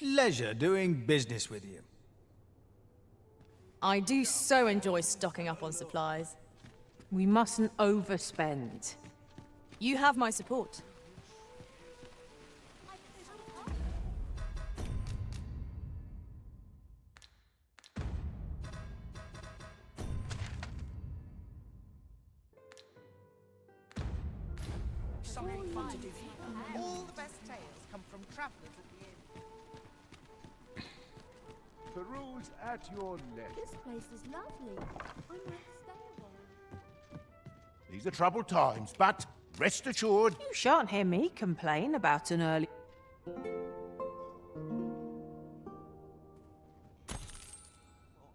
Pleasure doing business with you. I do so enjoy stocking up on supplies. We mustn't overspend. You have my support. Something fun to do. All the best tales come from travelers at the inn. Peruse at your leisure. This place is lovely. I might stay a while. These are troubled times, but rest assured... You shan't hear me complain about an early...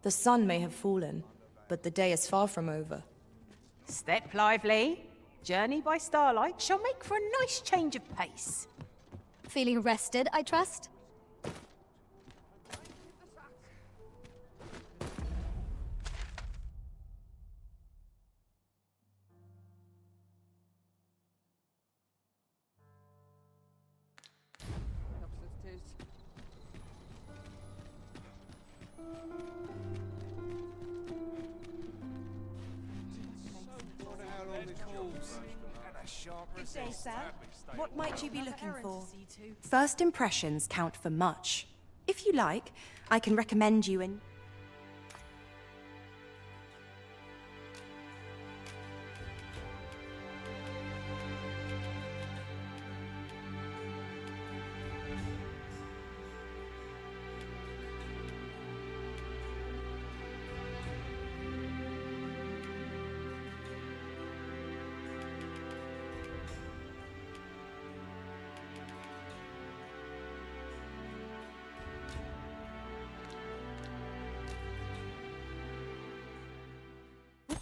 The sun may have fallen, but the day is far from over. Step lively. Journey by starlight shall make for a nice change of pace. Feeling rested, I trust? Good day, sir. What might you be looking for? First impressions count for much. If you like, I can recommend you in...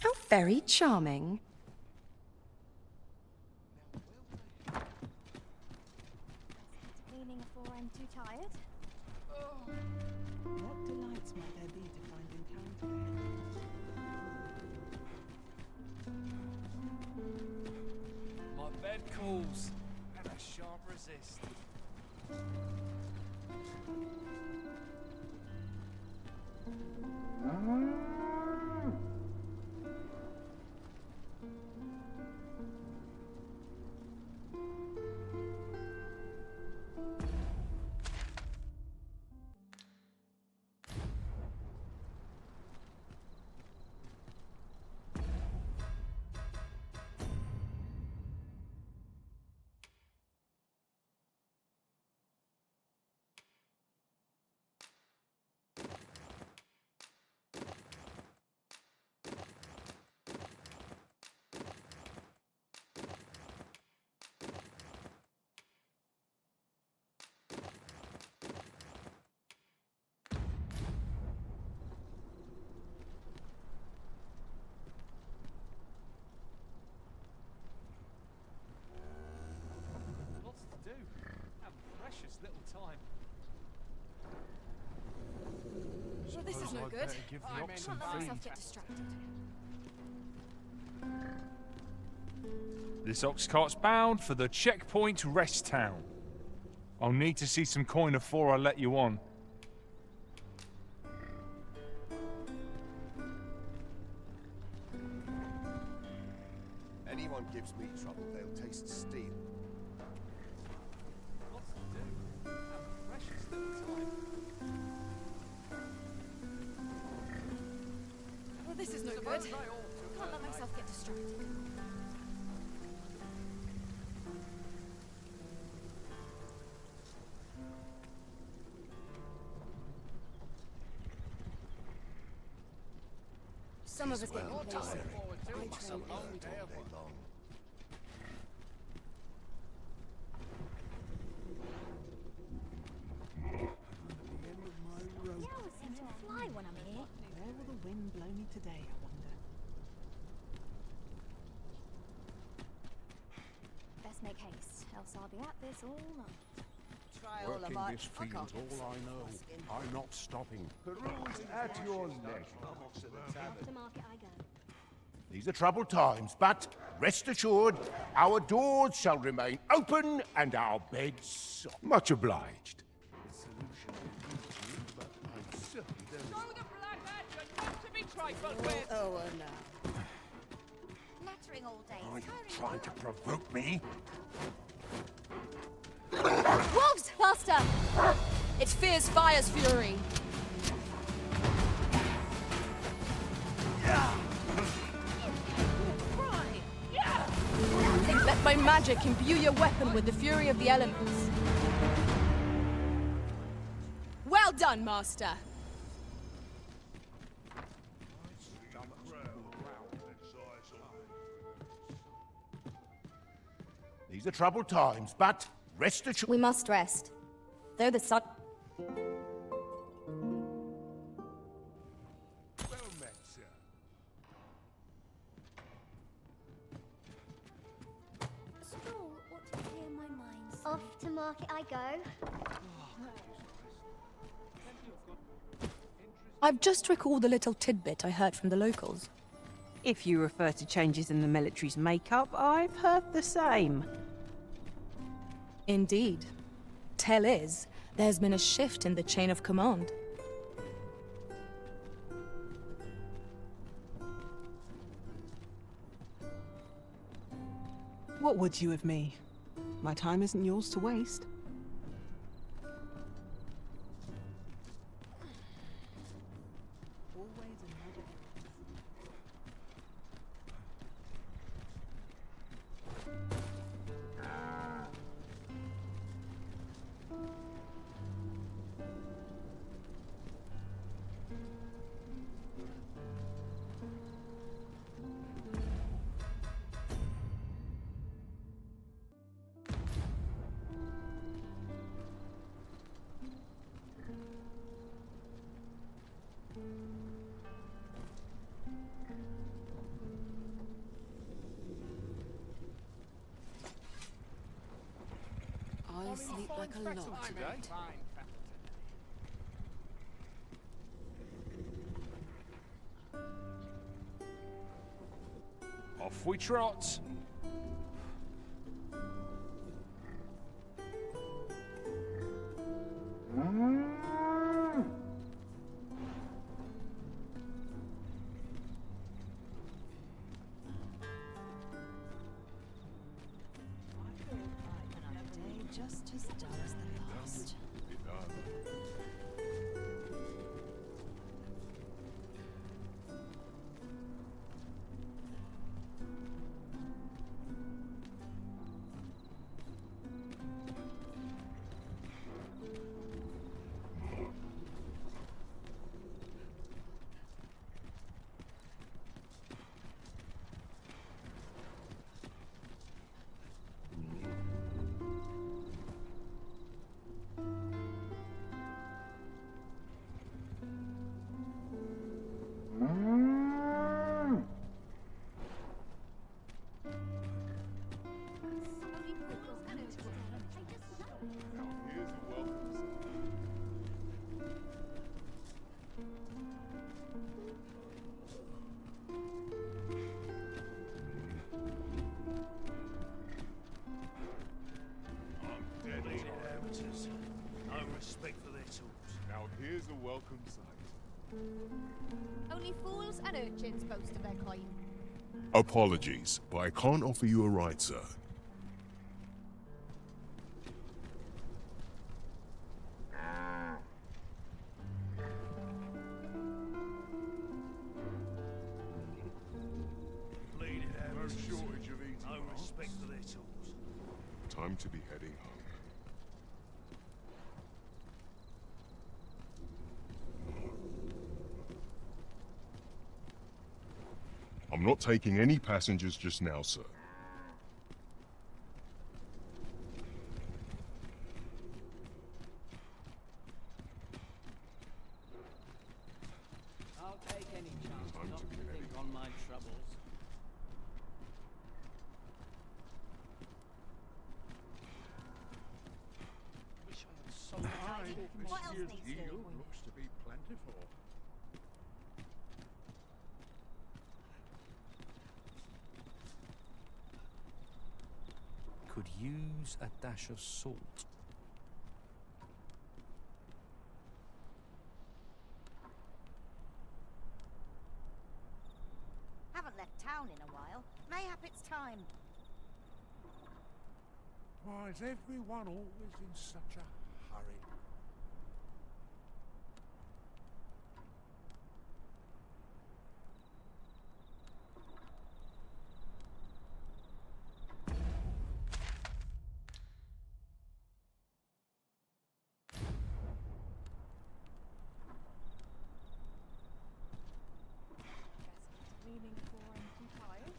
How very charming. Cleaning before I'm too tired. What delights might there be to find in town today? My bed calls, and I shan't resist. Precious little time. Well, this is no good. I Can't let myself get distracted. This ox cart's bound for the checkpoint rest town. I'll need to see some coin before I let you on. Anyone gives me trouble, they'll taste steel. Well, this is no good. Can't let myself get distracted. Some of us get complacent. It's a long day long. The hours seem to fly when I'm here. Where will the wind blow me today, I wonder? Best make haste, else I'll be at this all night. Working this field's all I know. I'm not stopping. Peruse at your leisure. Off to market I go. These are troubled times, but rest assured, our doors shall remain open and our beds... Much obliged. revolution will reach you, but I'm certain there is... Show the black badger not to be trifled with! Oh, no. Nattering all day. Are you trying to provoke me? Wolves! Faster! It fears fire's fury. Let my magic imbue your weapon with the fury of the elements. Well done, Master. These are troubled times, but rest assured... We must rest. Though the sun... Well met, sir. Stroll ought to clear my mind. Off to market I go. I've just recalled a little tidbit I heard from the locals. If you refer to changes in the military's makeup, I've heard the same. Indeed. Tell is, there's been a shift in the chain of command. What would you of me? My time isn't yours to waste. I sleep like a log tonight. Off we trot. Just as dull as the last. No respect for their tools. Now here's a welcome sight. Only fools and urchins boast of their coin. Apologies, but I can't offer you a ride, sir. Bleeding No amateurs. shortage of eating. No respect for their tools. Time to be heading home. I'm not taking any passengers just now, sir. I'll take any chance Time not to to be think on my troubles. Wish I had some hide. What else needs Yield doing? looks to be plentiful. Could use a dash of salt. town in a while. Mayhap it's time. Why is everyone always in such a hurry? Leaning for and tired.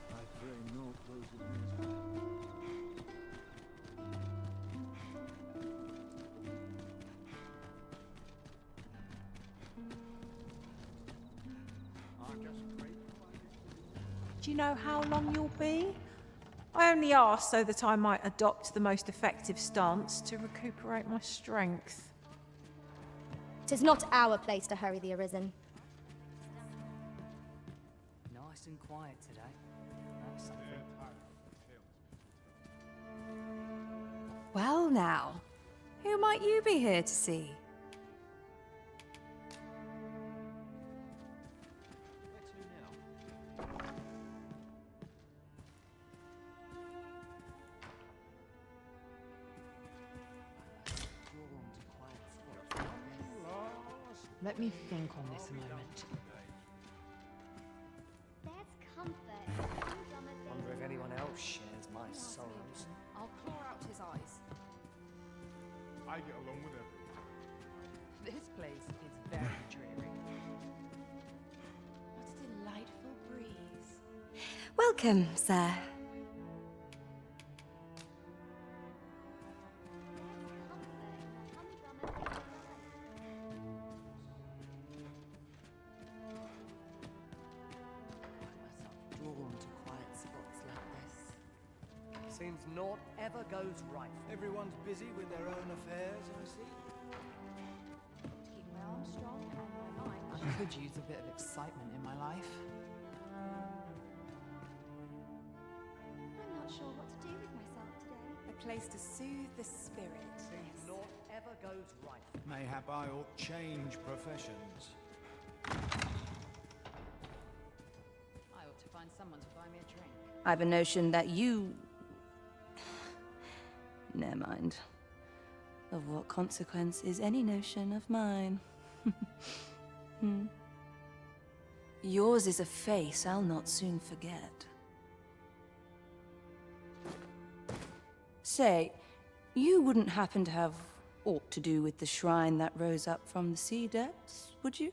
I pray not those it Do you know how long you'll be? I only asked so that I might adopt the most effective stance to recuperate my strength. 'Tis not our place to hurry the Arisen. Nice and quiet today. That's something. Well now, who might you be here to see? Let me think on this a moment. There's comfort. Wonder if anyone else shares my sorrows. I'll claw out his eyes. I get along with everyone. This place is very dreary. What a delightful breeze. Welcome, sir. Drawn to quiet spots like this. Seems naught ever goes right. Everyone's busy with their own affairs, I see. To keep my arms strong and my mind. I could use a bit of excitement in my life. I'm not sure what to do with myself today. A place to soothe the spirit. Seems naught ever goes right. Mayhap I ought change professions. I ought to find someone to buy me a drink. I've a notion that you... Never mind. Of what consequence is any notion of mine? Yours is a face I'll not soon forget. Say, you wouldn't happen to have aught to do with the shrine that rose up from the sea depths, would you?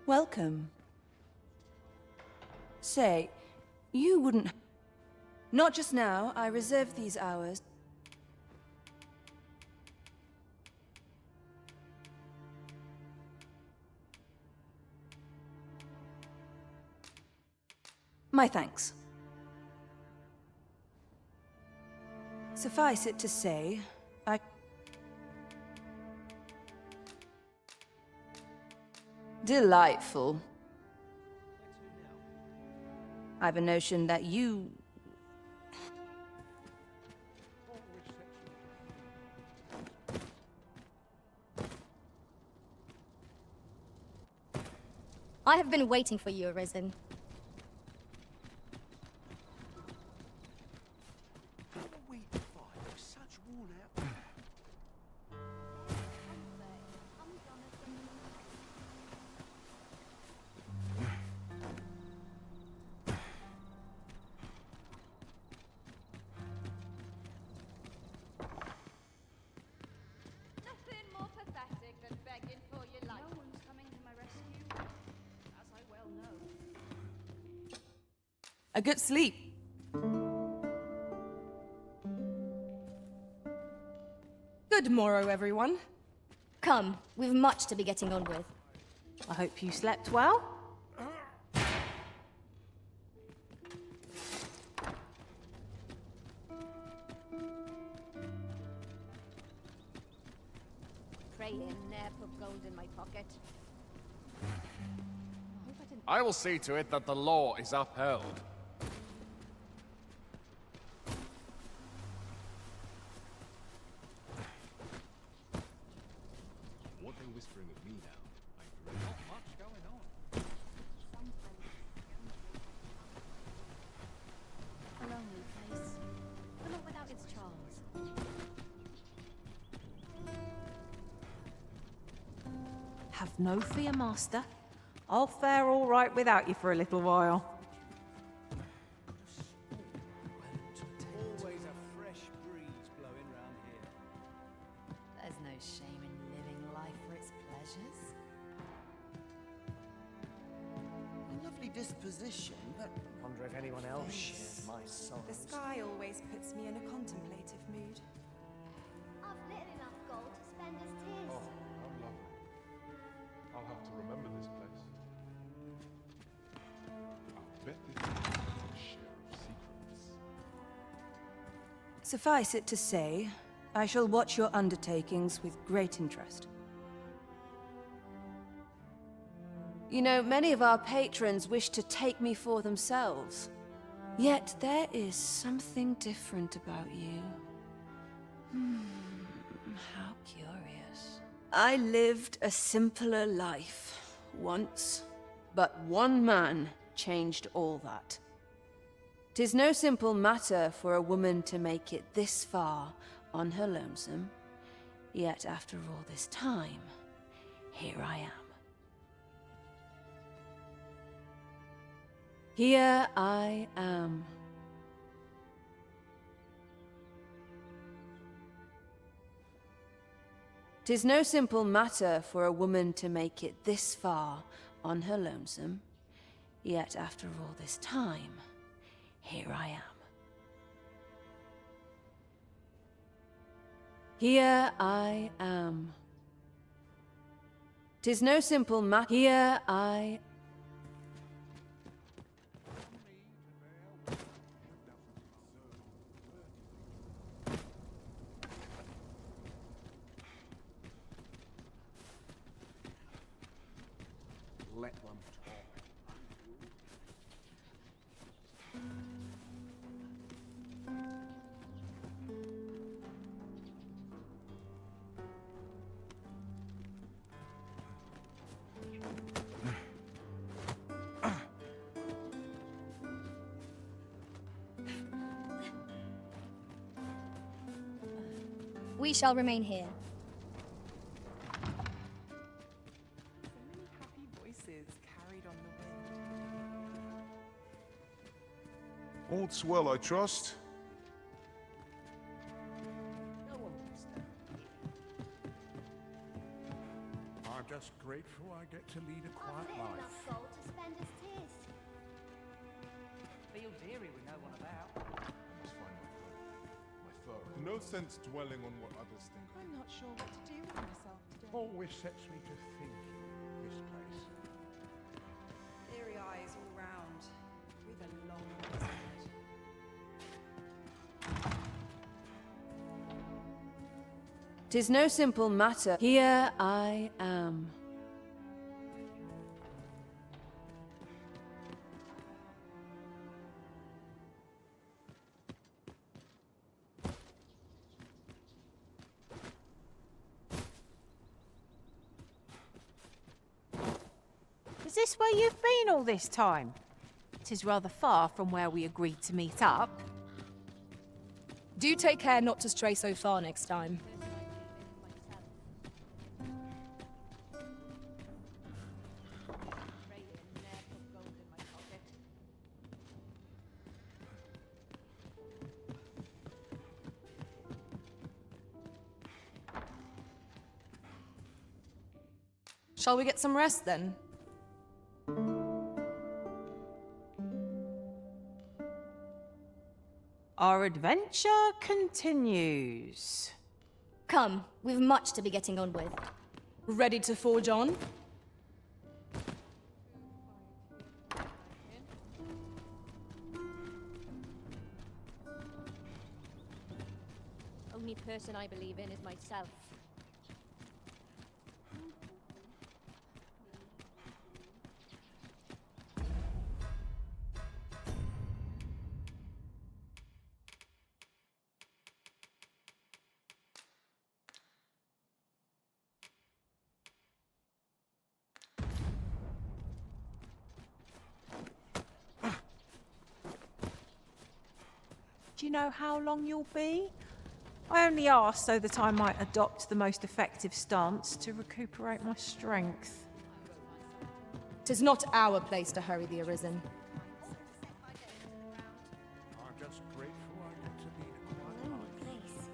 Welcome. Say, you wouldn't... Not just now. I reserve these hours. My thanks. Suffice it to say, I... Delightful. I've a notion that you... I have been waiting for you, Arisen. A good sleep. Good morrow, everyone. Come, we've much to be getting on with. I hope you slept well. Pray in, ne'er put gold in my pocket. I will see to it that the law is upheld. What are they whispering of me now? Not much going on. A lonely place, but not without its charms. Have no fear, Master. I'll fare all right without you for a little while. Always a fresh breeze blowing round here. There's no shame in living life for its pleasures. A lovely disposition, but I wonder if anyone else shares my sorrows. The sky always puts me in a contemplative mood. I've little enough gold to spend as tears. Oh, how lovely. I'll have to remember this place. I'll bet this is a share of secrets. Suffice it to say, I shall watch your undertakings with great interest. You know, many of our patrons wish to take me for themselves. Yet there is something different about you. How curious. I lived a simpler life once, but one man changed all that. 'Tis no simple matter for a woman to make it this far on her lonesome, yet after all this time, here I am. Here I am. Tis no simple matter for a woman to make it this far on her lonesome, yet after all this time, here I am. Here I am. 'Tis no simple matter. Here I Let them talk. We shall remain here. Happy voices carried on the wind. All's well, I trust. I'm just grateful I get to lead a quiet I've little life. enough gold to spend as tears. Feel deary with no one about. I must find my fur. No sense dwelling on what others think. I'm not sure what to do with myself today. Always sets me to thinking, this place. Leery eyes all round, with a long ways ahead. Tis no simple matter. Here I am. Is this where you've been all this time? 'Tis rather far from where we agreed to meet up. Do take care not to stray so far next time. Shall we get some rest then? Our adventure continues. Come, we've much to be getting on with. Ready to forge on? Only person I believe in is myself. Do you know how long you'll be? I only asked so that I might adopt the most effective stance to recuperate my strength. 'Tis not our place to hurry the Arisen. I'm just grateful I get to lead a quiet life.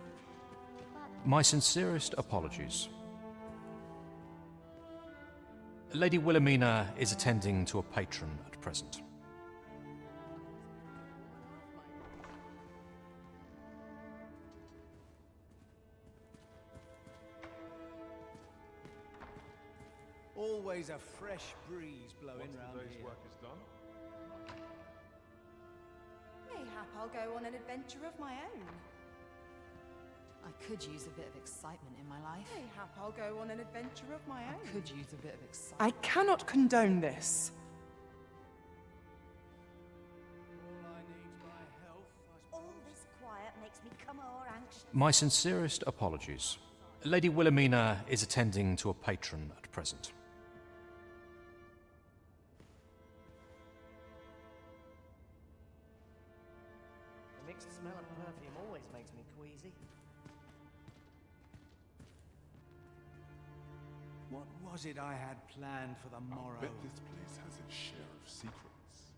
My sincerest apologies. Lady Wilhelmina is attending to a patron at present. Always a fresh breeze blowing round Once today's here. work is done, Mayhap I'll go on an adventure of my own. I could use a bit of excitement in my life. Mayhap I'll go on an adventure of my own. Could use a bit of excitement. I cannot condone this. All this quiet makes me come o'er anxious. My sincerest apologies. Lady Wilhelmina is attending to a patron at present. The mixed smell of perfume always makes me queasy. What was it I had planned for the morrow? I bet this place has its share of secrets.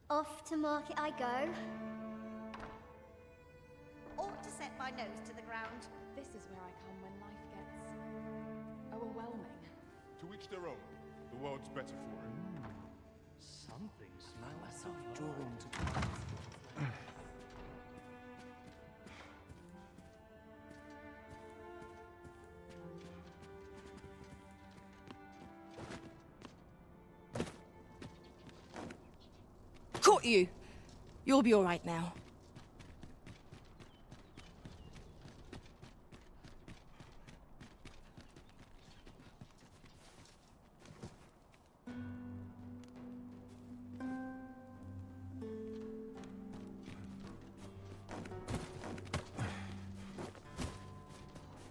Off to market I go. Ought to set my nose to the ground. This is where I come when life gets overwhelming. To each their own. The world's better for it. Something smells of drawn to quiet. Caught you! You'll be all right now.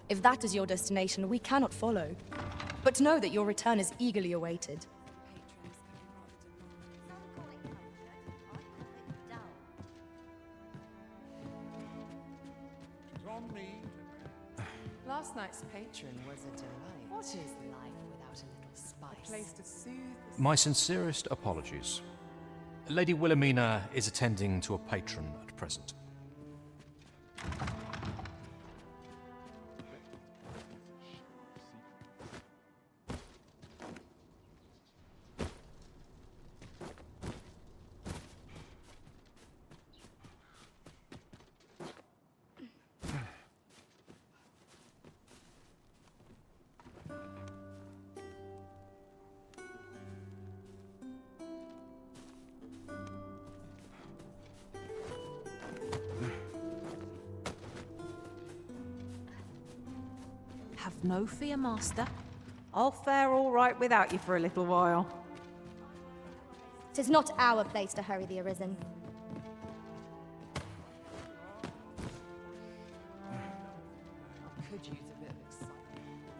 If that is your destination, we cannot follow. But know that your return is eagerly awaited. Last night's patron was a delight. What is life without a little spice? A place to soothe the My sincerest apologies. Lady Wilhelmina is attending to a patron at present. Have no fear, Master. I'll fare all right without you for a little while. 'Tis not our place to hurry the Arisen. Could use a bit of excitement.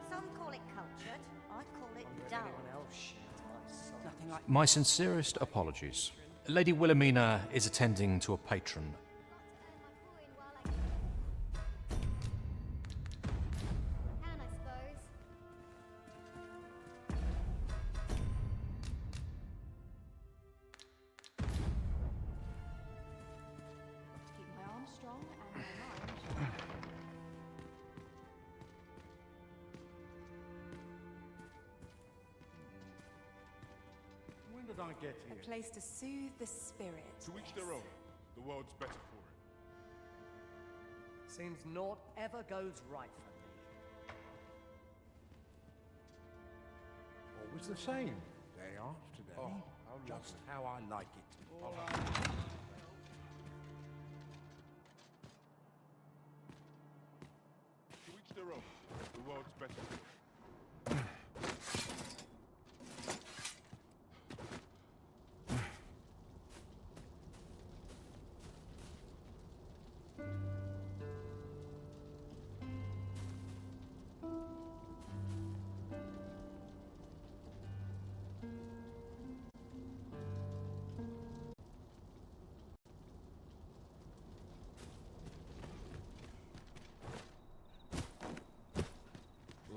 Some call it cultured. I call it dull. Anyone else shares my soul. nothing like My sincerest apologies. Lady Wilhelmina is attending to a patron. Can I suppose? Keep my arms strong and my mind sharp. When did I get A here? place to soothe the spirit. To each their own. The world's better for it. Seems naught ever goes right for me. Always the same, day after day. Oh, how Just lovely. how I like it. To each their own. The world's better for it.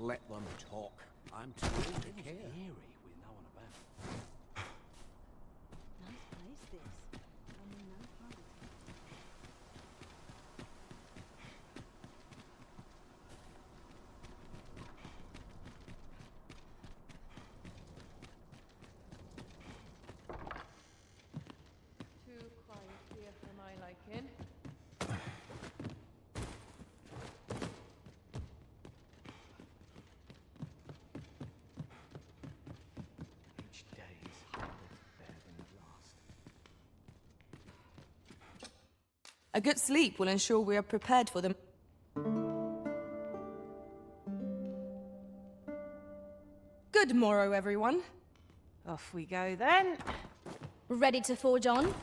Let them talk. I'm too old to care. Eerie with no one about. Nice place, this. Only no party. Too quiet here for my liking. Each day is harder to bear than the last. A good sleep will ensure we are prepared for them. Good morrow, everyone. Off we go then. Ready to forge on?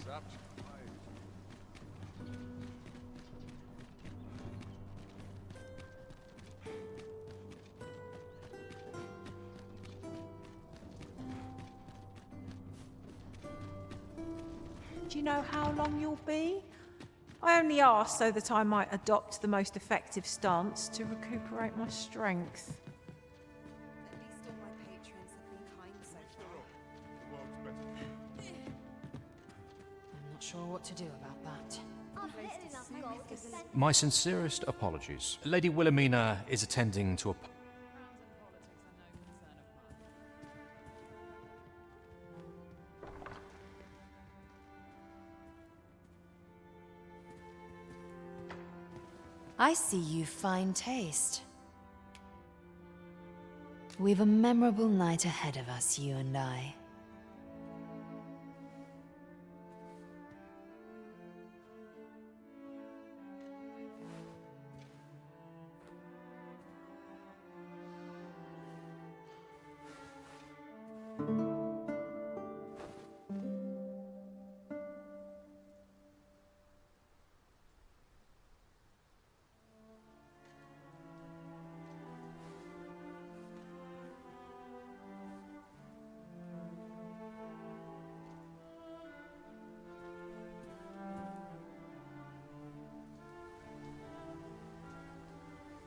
Such Do you know how long you'll be? I only asked so that I might adopt the most effective stance to recuperate my strength. At least all my patrons have been kind so far. the world's better for it. I'm not sure what to do about that. I've hit enough gold to send My sincerest apologies. Lady Wilhelmina is attending to a... I see you've fine taste. We've a memorable night ahead of us, you and I.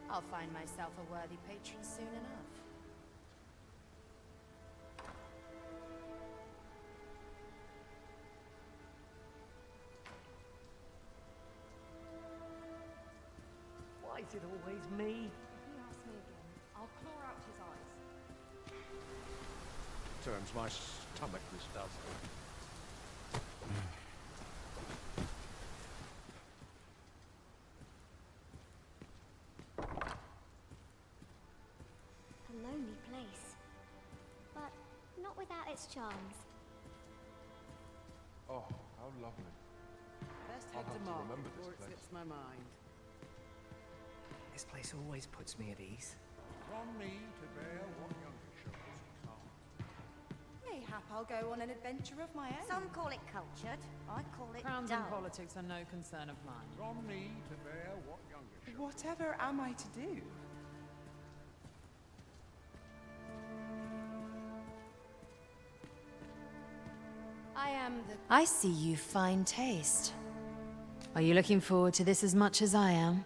I'll find myself a worthy patron soon enough. Why is it always me? If he asks me again, I'll claw out his eyes. Turns my stomach, this does. a lonely place. But not without its charms. Oh, how lovely. Best I'll head have to to mark remember this before it place. slips my mind. This place always puts me at ease. From me to bear what younger shoulders can't. Mayhap I'll go on an adventure of my own. Some call it cultured. I call it Crowns dull. and politics are no concern of mine. From me to bear what younger shoulders. Whatever am I to do? I see you've fine taste. Are you looking forward to this as much as I am?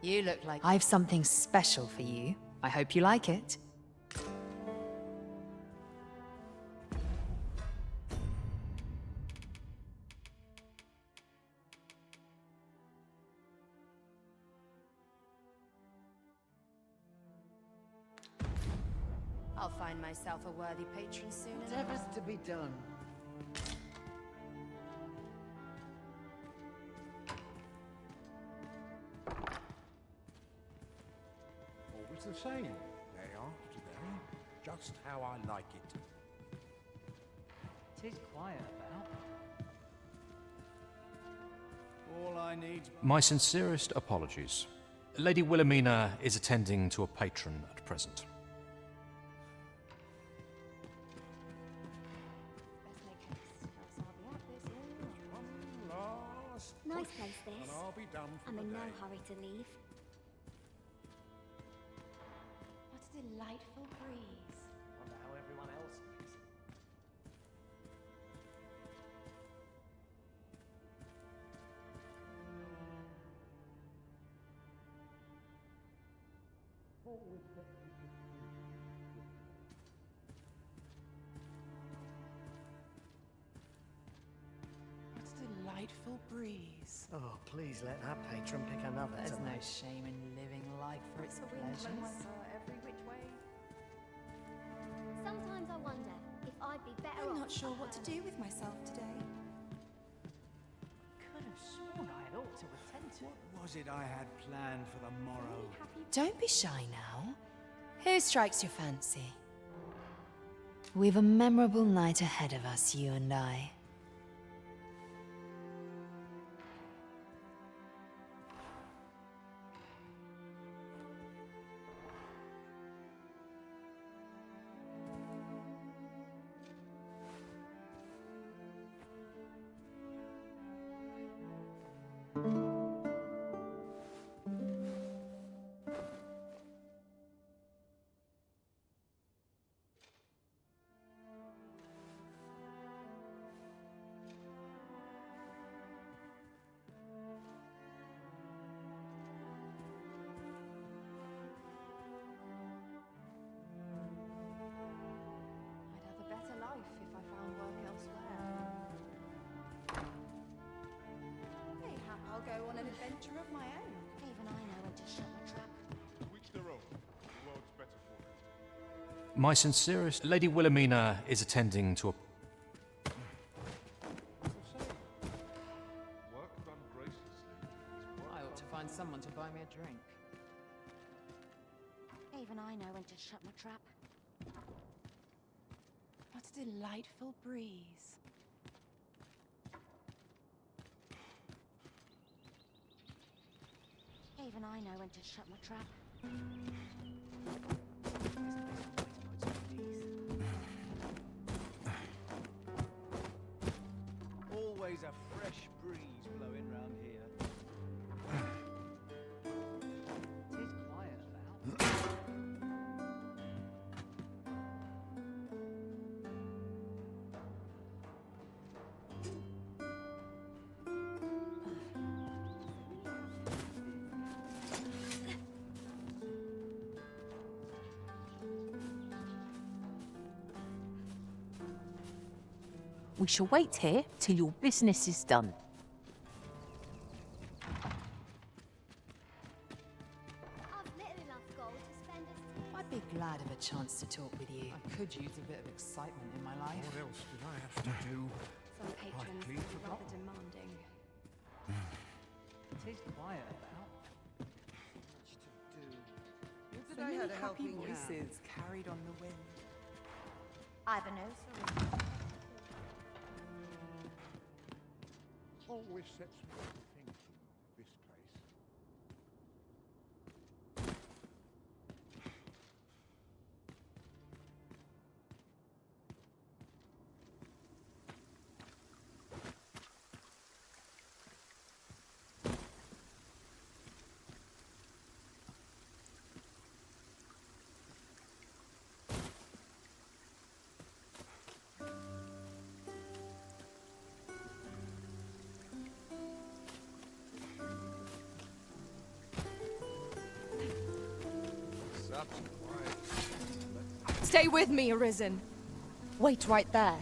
You look like I've something special for you. I hope you like it. I'll find myself a worthy patron soon enough. Whatever's to be done. Always the same. Day after day. Just how I like it. Tis quiet about. All I need. My sincerest apologies. Lady Wilhelmina is attending to a patron at present. Nice place this. And I'll be done for I'm the in no day. hurry to leave. What a delightful breeze. Wonder how everyone else makes it. What a delightful breeze. Oh, please let that patron pick another There's no tonight. shame in living life for its pleasures. every which way. Sometimes I wonder if I'd be better I'm off. not sure what to do with myself today. Could have sworn I had ought to attend to. What was it I had planned for the morrow? Don't be shy now. Who strikes your fancy? We've a memorable night ahead of us, you and I. I'd have a better life if I found work elsewhere. Mayhap I'll go on an adventure of my own. Even I know when to shut my trap. To each their own. The world's better for it. My sincerest. Lady Wilhelmina is attending to a. Work done graciously. I ought to find someone to buy me a drink. Even I know when to shut my trap. What a delightful breeze. Even I know when to shut my trap. Always a fresh breeze blowing round here. Tis quiet about. We shall wait here till your business is done. I've little enough gold to spend as I'd be glad of a chance to talk with you. I could use a bit of excitement in my life. What else did I have to do? Some patrons clean are rather forgotten. demanding. Tis quiet about. Much to do. Would So that I many had a happy helping hand. voices carried on the wind. I've a nose for it. Always sets me thinking, this place. Stay with me, Arisen. Wait right there.